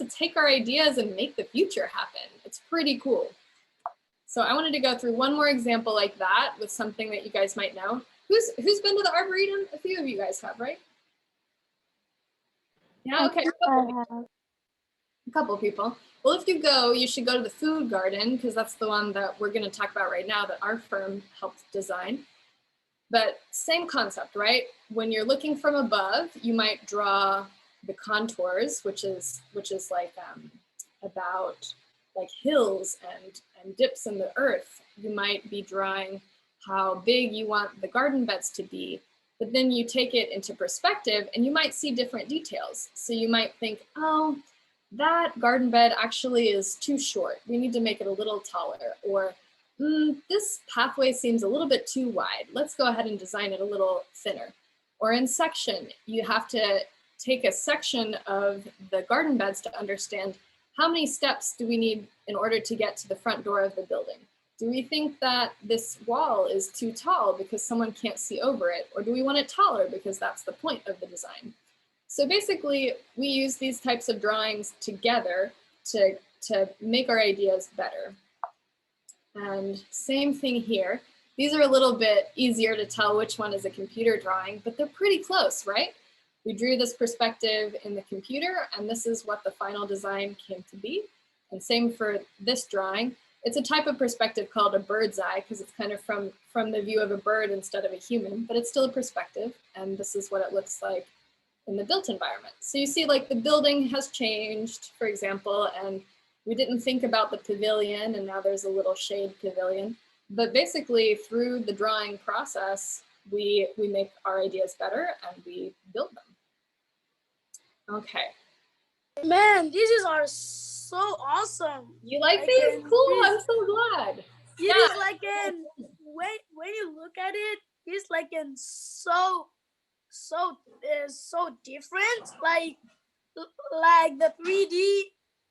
take our ideas and make the future happen. It's pretty cool. So I wanted to go through one more example like that with something that you guys might know. Who's been to the Arboretum? A few of you guys have, right? Yeah, okay. A couple people. Well, if you go, you should go to the food garden, because that's the one that we're going to talk about right now that our firm helped design. But same concept, right? When you're looking from above, you might draw the contours, which is like about like hills and dips in the earth. You might be drawing how big you want the garden beds to be, but then you take it into perspective and you might see different details. So you might think, oh, that garden bed actually is too short. We need to make it a little taller. Or this pathway seems a little bit too wide. Let's go ahead and design it a little thinner. Or in section, you have to take a section of the garden beds to understand how many steps do we need in order to get to the front door of the building. Do we think that this wall is too tall because someone can't see over it? Or do we want it taller because that's the point of the design? So basically, we use these types of drawings together to make our ideas better. And same thing here. These are a little bit easier to tell which one is a computer drawing, but they're pretty close, right? We drew this perspective in the computer, and this is what the final design came to be. And same for this drawing. It's a type of perspective called a bird's eye, because it's kind of from the view of a bird instead of a human, but it's still a perspective. And this is what it looks like in the built environment. So you see, like, the building has changed, for example, and we didn't think about the pavilion, and now there's a little shade pavilion. But basically, through the drawing process, we make our ideas better and we build them. Okay. Man, these are so awesome. You like these? Cool, I'm so glad. It is like when you look at it, it's like so different. Like the 3D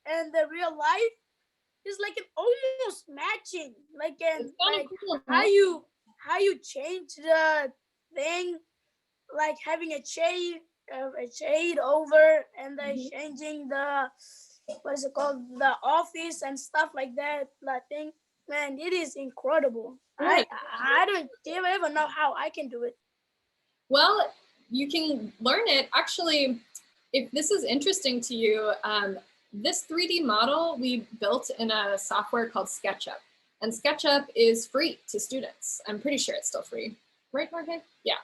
and the real life is like almost matching. Like cool, how you change the thing, like having a shade over, and then changing the what is it called, the office and stuff like that. I think, man, it is incredible. I don't even know how I can do it. Well, you can learn it. Actually, if this is interesting to you, this 3D model we built in a software called SketchUp. And SketchUp is free to students. I'm pretty sure it's still free. Right, Jorge? Yeah.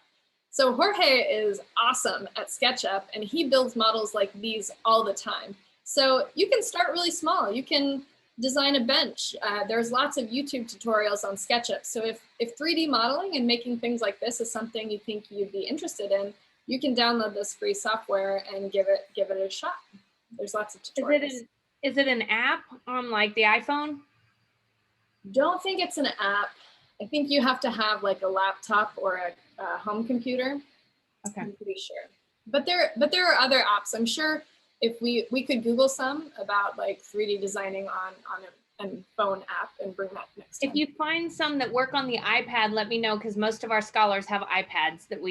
So Jorge is awesome at SketchUp, and he builds models like these all the time. So you can start really small. You can design a bench. There's lots of YouTube tutorials on SketchUp. So if 3D modeling and making things like this is something you think you'd be interested in, you can download this free software and give it a shot. There's lots of tutorials. Is it an app on like the iPhone? Don't think it's an app. I think you have to have like a laptop or a home computer. Okay. I'm pretty sure. But there are other apps. I'm sure if we could Google some about like 3D designing on a phone app and bring that next time. If you find some that work on the iPad, let me know, because most of our scholars have iPads that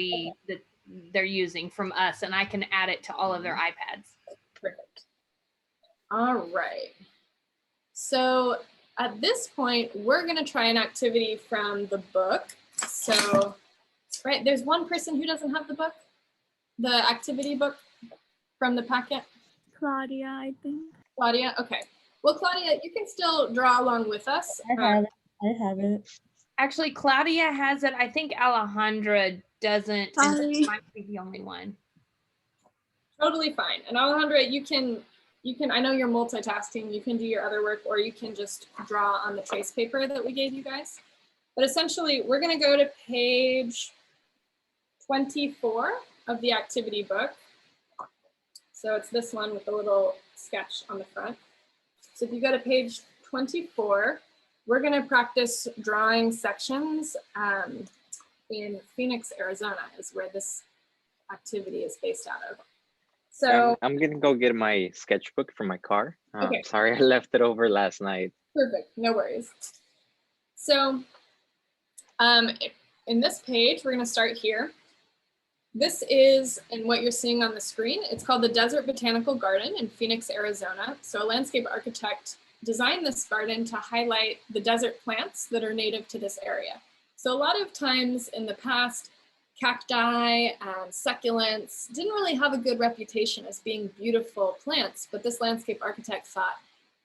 they're using from us, and I can add it to all of their iPads. Perfect. All right. So at this point, we're going to try an activity from the book. So, right, there's one person who doesn't have the book, the activity book from the packet. Claudia, I think. Claudia, okay. Well, Claudia, you can still draw along with us. I have it. Actually, Claudia has it. I think Alejandra doesn't. Sorry. And might be the only one. Totally fine. And Alejandra, you can, I know you're multitasking, you can do your other work, or you can just draw on the trace paper that we gave you guys. But essentially, we're going to go to page 24 of the activity book. So it's this one with the little sketch on the front. So if you go to page 24, we're going to practice drawing sections in Phoenix, Arizona, is where this activity is based out of. So I'm going to go get my sketchbook from my car. Okay. Sorry, I left it over last night. Perfect, no worries. So in this page, we're going to start here. This is, and what you're seeing on the screen, it's called the Desert Botanical Garden in Phoenix, Arizona. So a landscape architect designed this garden to highlight the desert plants that are native to this area. So a lot of times in the past, cacti and succulents didn't really have a good reputation as being beautiful plants, but this landscape architect thought,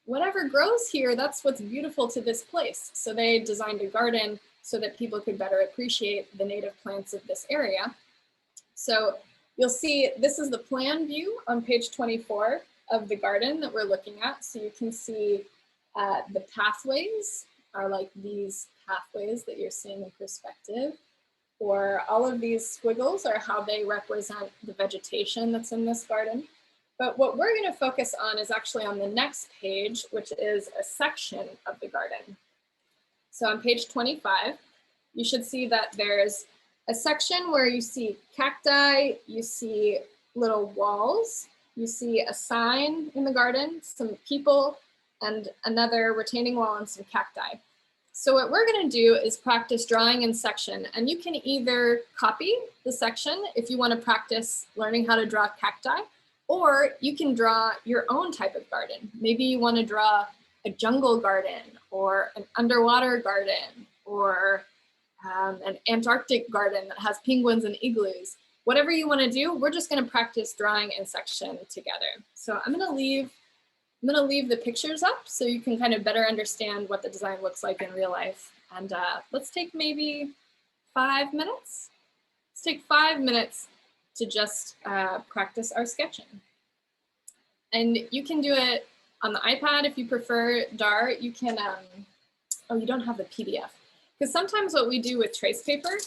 whatever grows here, that's what's beautiful to this place. So they designed a garden so that people could better appreciate the native plants of this area. So you'll see this is the plan view on page 24 of the garden that we're looking at. So you can see the pathways are like these pathways that you're seeing in perspective, or all of these squiggles are how they represent the vegetation that's in this garden. But what we're going to focus on is actually on the next page, which is a section of the garden. So on page 25, you should see that there's a section where you see cacti, you see little walls, you see a sign in the garden, some people, and another retaining wall and some cacti. So what we're going to do is practice drawing in section, and you can either copy the section if you want to practice learning how to draw cacti, or you can draw your own type of garden. Maybe you want to draw a jungle garden or an underwater garden or an Antarctic garden that has penguins and igloos. Whatever you want to do, we're just going to practice drawing in section together. So I'm going to leave the pictures up so you can kind of better understand what the design looks like in real life. And let's take maybe 5 minutes. Let's take 5 minutes to just practice our sketching. And you can do it on the iPad if you prefer. Dart, you can, oh, you don't have the PDF. Because sometimes what we do with trace paper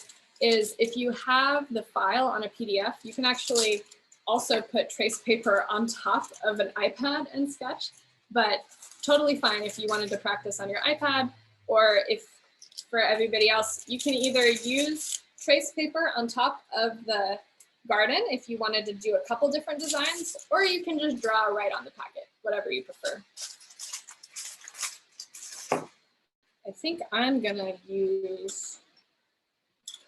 is if you have the file on a PDF, you can actually also put trace paper on top of an iPad and sketch, but totally fine if you wanted to practice on your iPad, or if for everybody else, you can either use trace paper on top of the garden if you wanted to do a couple different designs, or you can just draw right on the packet, whatever you prefer. I think I'm gonna use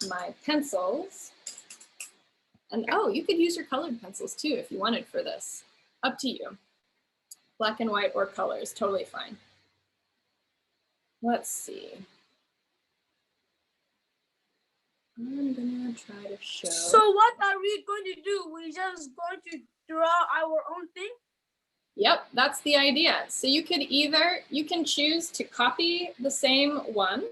my pencils. And oh, you could use your colored pencils too if you wanted for this. Up to you. Black and white or colors, totally fine. Let's see. I'm gonna try to show. So what are we going to do? We're just going to draw our own thing? Yep, that's the idea. So you can choose to copy the same one.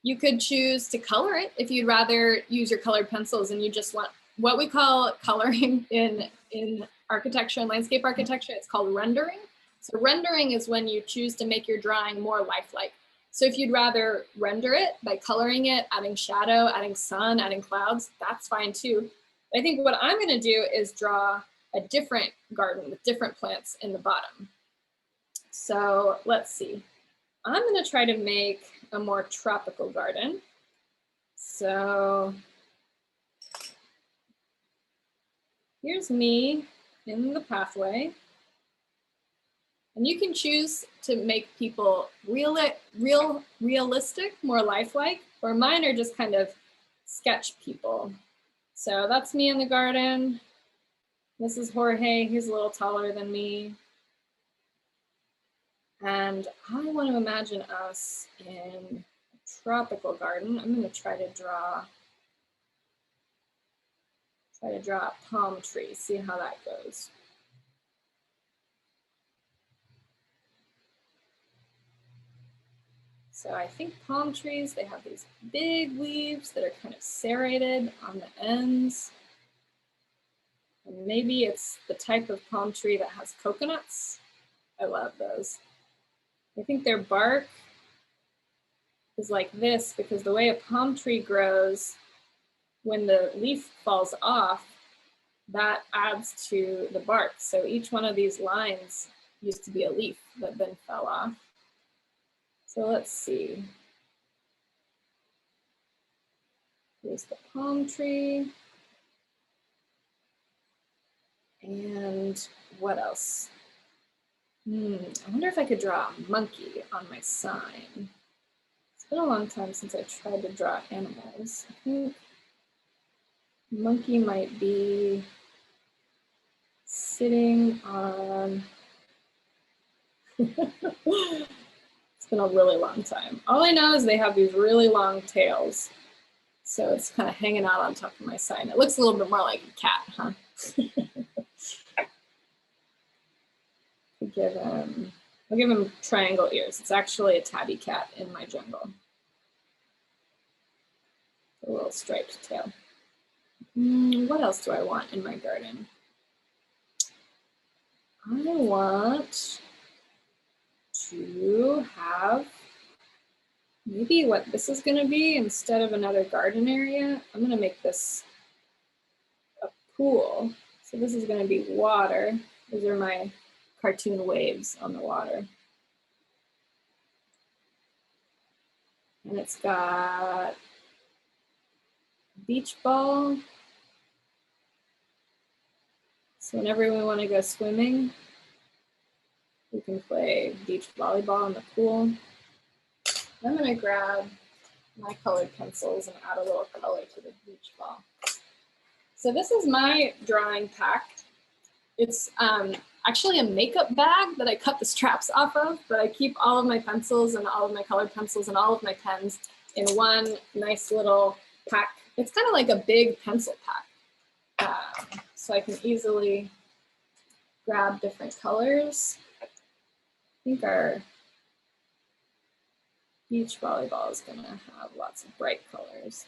You could choose to color it if you'd rather use your colored pencils and you just want what we call coloring in architecture and landscape architecture. It's called rendering. So rendering is when you choose to make your drawing more lifelike. So if you'd rather render it by coloring it, adding shadow, adding sun, adding clouds, that's fine too. I think what I'm going to do is draw a different garden with different plants in the bottom. So let's see. I'm going to try to make a more tropical garden. So here's me in the pathway. And you can choose to make people realistic, more lifelike, or mine are just kind of sketch people. So that's me in the garden. This is Jorge, he's a little taller than me. And I want to imagine us in a tropical garden. I'm going to try to draw a palm tree, see how that goes. So I think palm trees, they have these big leaves that are kind of serrated on the ends. And maybe it's the type of palm tree that has coconuts. I love those. I think their bark is like this because the way a palm tree grows, when the leaf falls off, that adds to the bark. So each one of these lines used to be a leaf that then fell off. So let's see. Here's the palm tree. And what else? I wonder if I could draw a monkey on my sign. It's been a long time since I tried to draw animals. I think monkey might be sitting on, it's been a really long time. All I know is they have these really long tails. So it's kind of hanging out on top of my sign. It looks a little bit more like a cat, huh? I'll give him triangle ears. It's actually a tabby cat in my jungle. A little striped tail. What else do I want in my garden? I want to have maybe what this is going to be. Instead of another garden area, I'm going to make this a pool. So this is going to be water. These are my cartoon waves on the water. And it's got beach ball. So whenever we want to go swimming, we can play beach volleyball in the pool. I'm going to grab my colored pencils and add a little color to the beach ball. So this is my drawing pack. It's actually a makeup bag that I cut the straps off of, but I keep all of my pencils and all of my colored pencils and all of my pens in one nice little pack. It's kind of like a big pencil pack. So I can easily grab different colors. I think our beach volleyball is gonna have lots of bright colors.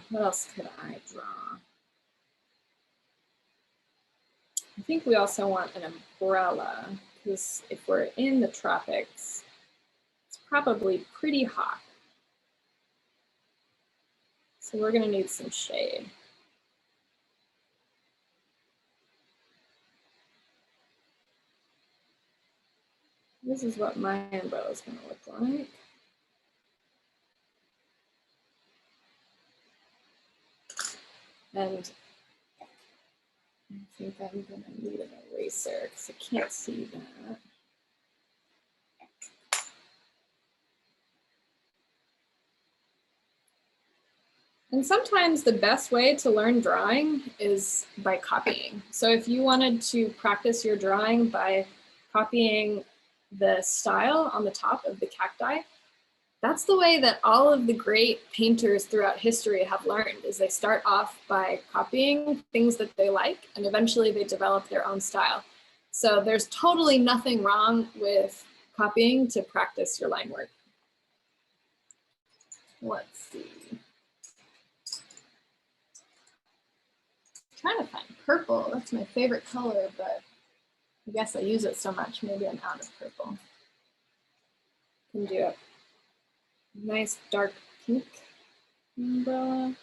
What else could I draw? I think we also want an umbrella because if we're in the tropics, it's probably pretty hot. So we're going to need some shade. This is what my umbrella is going to look like. And I think I'm going to need an eraser because I can't see that. And sometimes the best way to learn drawing is by copying. So if you wanted to practice your drawing by copying the style on the top of the cacti, that's the way that all of the great painters throughout history have learned, is they start off by copying things that they like, and eventually they develop their own style. So there's totally nothing wrong with copying to practice your line work. Let's see. I'm trying to find purple. That's my favorite color, but I guess I use it so much, maybe I'm out of purple. Can do a nice dark pink umbrella.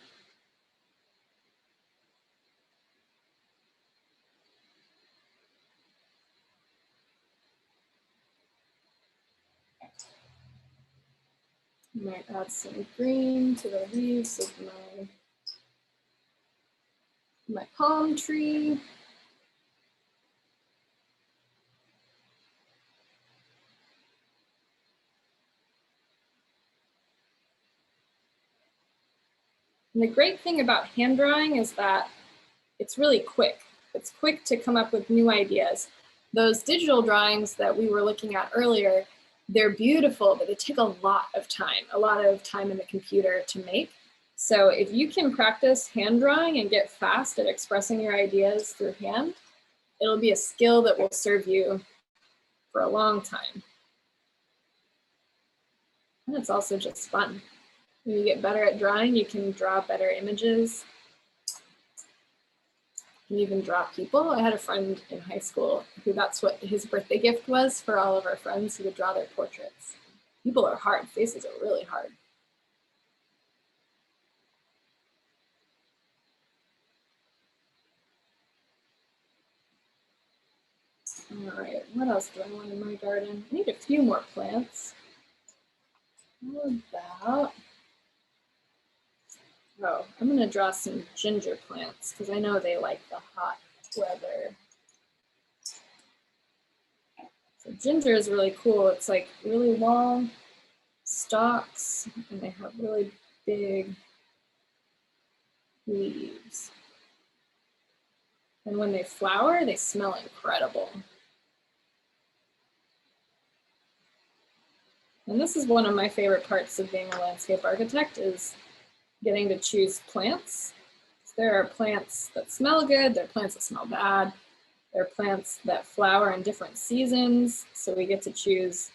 Might add some green to the leaves of my palm tree. And the great thing about hand drawing is that it's really quick. It's quick to come up with new ideas. Those digital drawings that we were looking at earlier, they're beautiful, but they take a lot of time in the computer to make. So if you can practice hand drawing and get fast at expressing your ideas through hand, it'll be a skill that will serve you for a long time. And it's also just fun. When you get better at drawing, you can draw better images. You can even draw people. I had a friend in high school who that's what his birthday gift was for all of our friends. He would draw their portraits. People are hard. Faces are really hard. All right, what else do I want in my garden? I need a few more plants. How about, oh, I'm gonna draw some ginger plants because I know they like the hot weather. So ginger is really cool. It's like really long stalks and they have really big leaves. And when they flower, they smell incredible. And this is one of my favorite parts of being a landscape architect is getting to choose plants. There are plants that smell good, there are plants that smell bad, there are plants that flower in different seasons, so we get to choose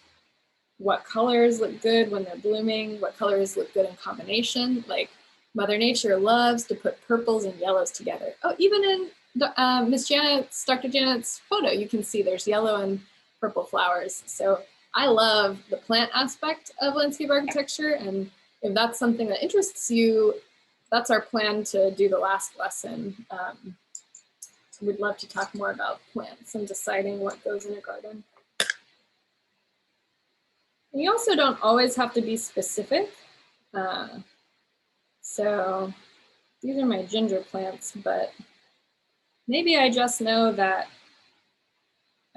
what colors look good when they're blooming, what colors look good in combination. Like Mother Nature loves to put purples and yellows together. Oh, even in Dr. Janet's photo, you can see there's yellow and purple flowers. So I love the plant aspect of landscape architecture, and if that's something that interests you, that's our plan to do the last lesson. We'd love to talk more about plants and deciding what goes in a garden. And you also don't always have to be specific. So these are my ginger plants, but maybe I just know that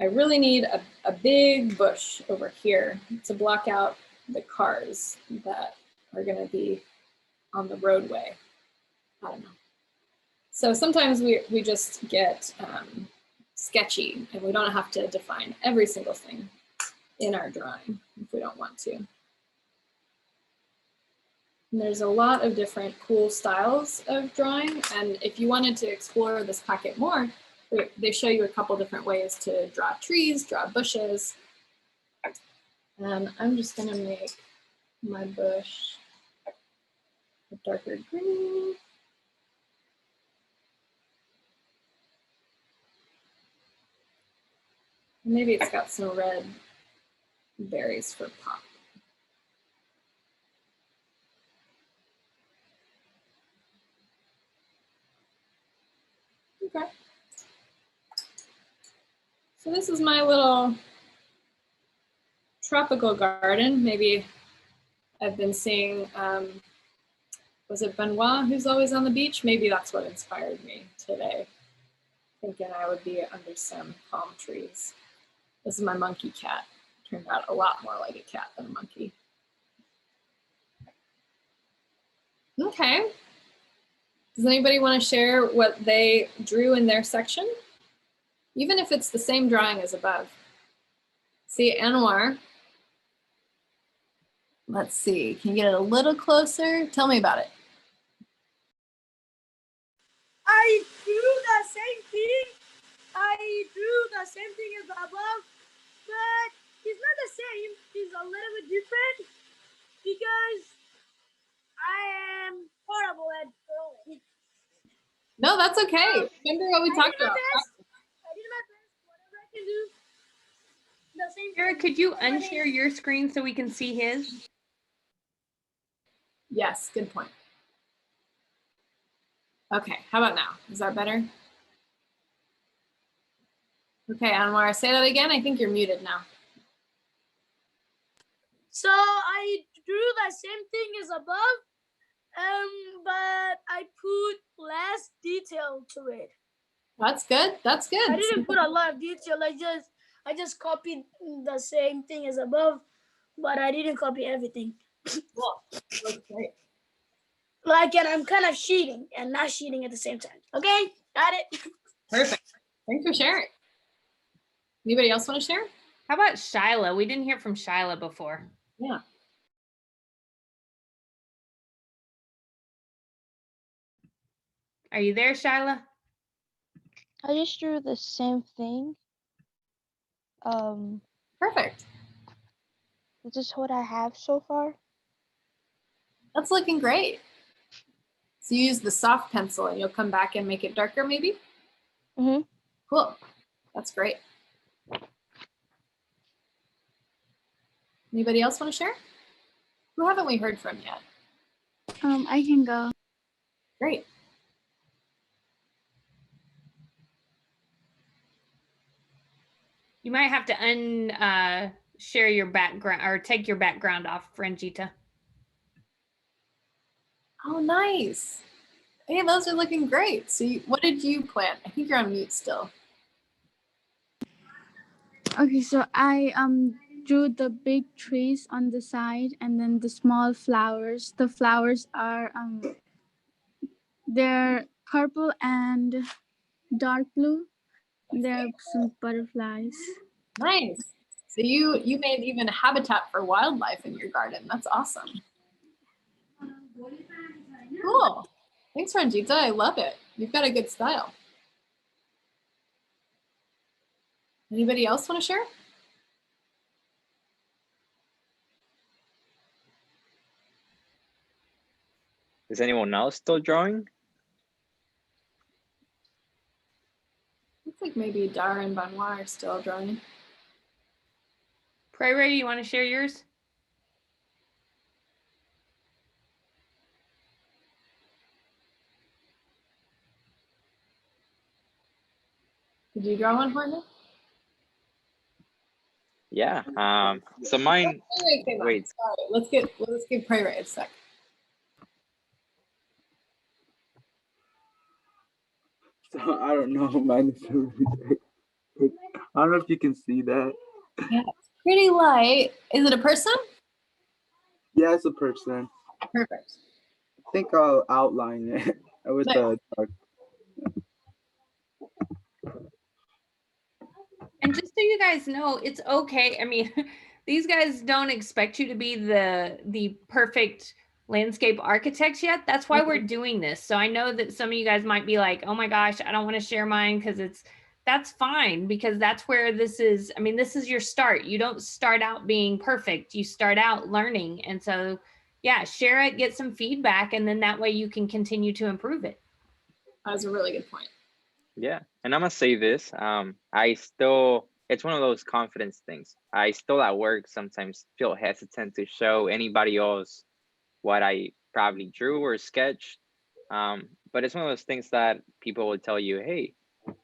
I really need a big bush over here to block out the cars that are gonna be on the roadway. I don't know. So sometimes we just get sketchy and we don't have to define every single thing in our drawing if we don't want to. And there's a lot of different cool styles of drawing, and if you wanted to explore this packet more, they show you a couple different ways to draw trees, draw bushes. And I'm just gonna make my bush a darker green. Maybe it's got some red berries for pop. Okay. So this is my little tropical garden. Maybe I've been seeing, was it Benoit who's always on the beach? Maybe that's what inspired me today, thinking I would be under some palm trees. This is my monkey cat. Turned out a lot more like a cat than a monkey. Okay. Does anybody want to share what they drew in their section? Even if it's the same drawing as above. See, Anwar. Let's see, can you get it a little closer? Tell me about it. I drew the same thing. I drew the same thing as above, but it's not the same. It's a little bit different because I am horrible at drawing. No, that's okay. Remember what we talked about. I did my best, whatever I can do. The same. Eric, could you unshare your screen so we can see his? Yes, good point. Okay, how about now? Is that better? Okay, Anwar, say that again. I think you're muted now. So I drew the same thing as above, but I put less detail to it. That's good. That's good. I didn't put a lot of detail. I just copied the same thing as above, but I didn't copy everything. Cool. Looks great. Like, and I'm kind of cheating and not cheating at the same time. Okay, got it. Perfect. Thanks for sharing. Anybody else want to share? How about Shyla? We didn't hear from Shyla before. Yeah. Are you there, Shyla? I just drew the same thing. Perfect. This is what I have so far. That's looking great. So you use the soft pencil and you'll come back and make it darker maybe? Mm-hmm. Cool. That's great. Anybody else want to share? Who haven't we heard from yet? I can go. Great. You might have to share your background or take your background off, Ranjita. Oh, nice. Hey, those are looking great. So what did you plant? I think you're on mute still. Okay, so I drew the big trees on the side and then the small flowers. The flowers are they're purple and dark blue. There are some butterflies. Nice. So you made even a habitat for wildlife in your garden. That's awesome. Cool. Thanks, Ranjita. I love it. You've got a good style. Anybody else want to share? Is anyone else still drawing? Looks like maybe Dara and Benoit are still drawing. Pray Ray, you want to share yours? Did you draw one, Jorge? Yeah. So mine. Wait. Sorry. Let's give Pray Ray a sec. So I don't know. Mine is really big. I don't know if you can see that. Yeah, it's pretty light. Is it a person? Yeah, it's a person. Perfect. I think I'll outline it with the dark. And just so you guys know, it's okay. I mean, these guys don't expect you to be the perfect landscape architects yet. That's why we're doing this. So I know that some of you guys might be like, oh my gosh, I don't want to share mine because that's fine, because that's where this is. I mean, this is your start. You don't start out being perfect. You start out learning. And so, yeah, share it, get some feedback, and then that way you can continue to improve it. That was a really good point. Yeah, and I'm gonna say this. It's one of those confidence things. I still at work sometimes feel hesitant to show anybody else what I probably drew or sketched. But it's one of those things that people will tell you, hey,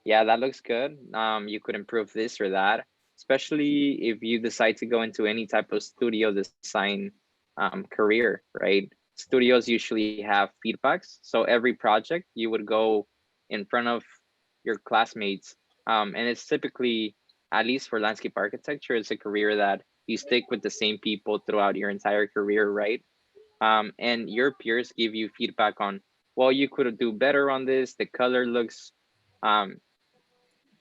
yeah, that looks good. You could improve this or that, especially if you decide to go into any type of studio design career, right? Studios usually have feedbacks. So every project you would go in front of your classmates. And it's typically, at least for landscape architecture, it's a career that you stick with the same people throughout your entire career, right? And your peers give you feedback on, well, you could do better on this. The color looks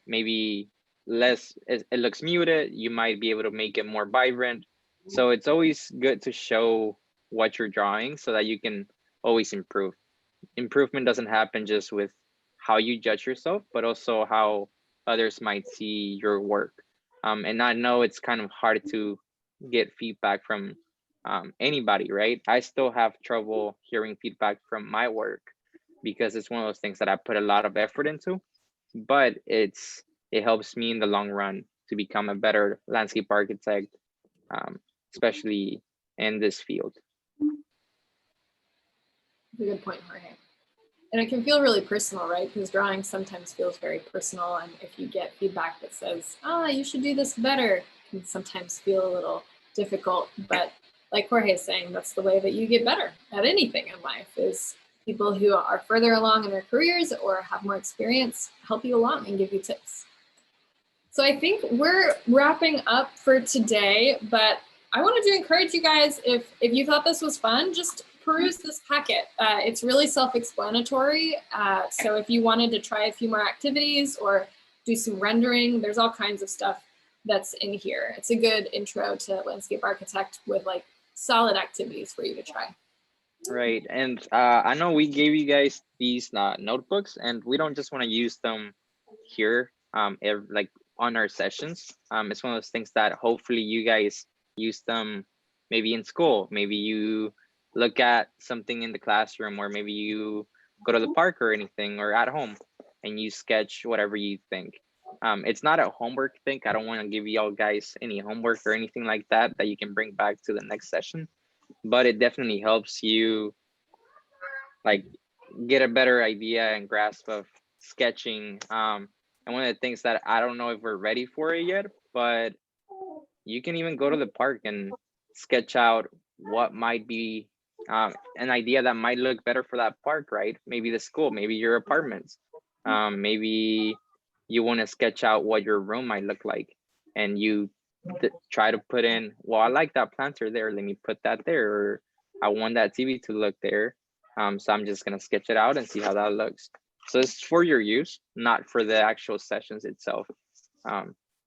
maybe less, it looks muted. You might be able to make it more vibrant. So it's always good to show what you're drawing so that you can always improve. Improvement doesn't happen just with how you judge yourself, but also how others might see your work. And I know it's kind of hard to get feedback from anybody, right? I still have trouble hearing feedback from my work because it's one of those things that I put a lot of effort into, but it helps me in the long run to become a better landscape architect, especially in this field. That's a good point, Jorge. And it can feel really personal, right? Because drawing sometimes feels very personal. And if you get feedback that says, you should do this better, it can sometimes feel a little difficult. But like Jorge is saying, that's the way that you get better at anything in life, is people who are further along in their careers or have more experience help you along and give you tips. So I think we're wrapping up for today, but I wanted to encourage you guys, if you thought this was fun, just peruse this packet. It's really self-explanatory. So if you wanted to try a few more activities or do some rendering, there's all kinds of stuff that's in here. It's a good intro to landscape architect with like solid activities for you to try. Right, and I know we gave you guys these notebooks, and we don't just want to use them here, like on our sessions. It's one of those things that hopefully you guys use them maybe in school. Maybe you look at something in the classroom, or maybe you go to the park or anything, or at home, and you sketch whatever you think. It's not a homework thing. I don't want to give y'all guys any homework or anything like that you can bring back to the next session, but it definitely helps you like get a better idea and grasp of sketching. And one of the things that I don't know if we're ready for it yet, but you can even go to the park and sketch out what might be an idea that might look better for that park, right? Maybe the school, maybe your apartments. Maybe you want to sketch out what your room might look like, and you try to put in, well, I like that planter there, let me put that there, or I want that TV to look there. So I'm just gonna sketch it out and see how that looks. So it's for your use, not for the actual sessions itself.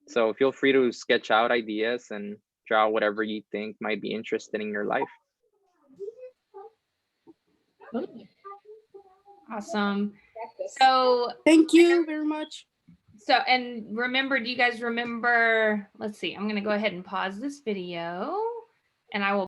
So feel free to sketch out ideas and draw whatever you think might be interested in your life. Awesome. So thank you very much. So, and remember, do you guys remember, let's see, I'm going to go ahead and pause this video and I will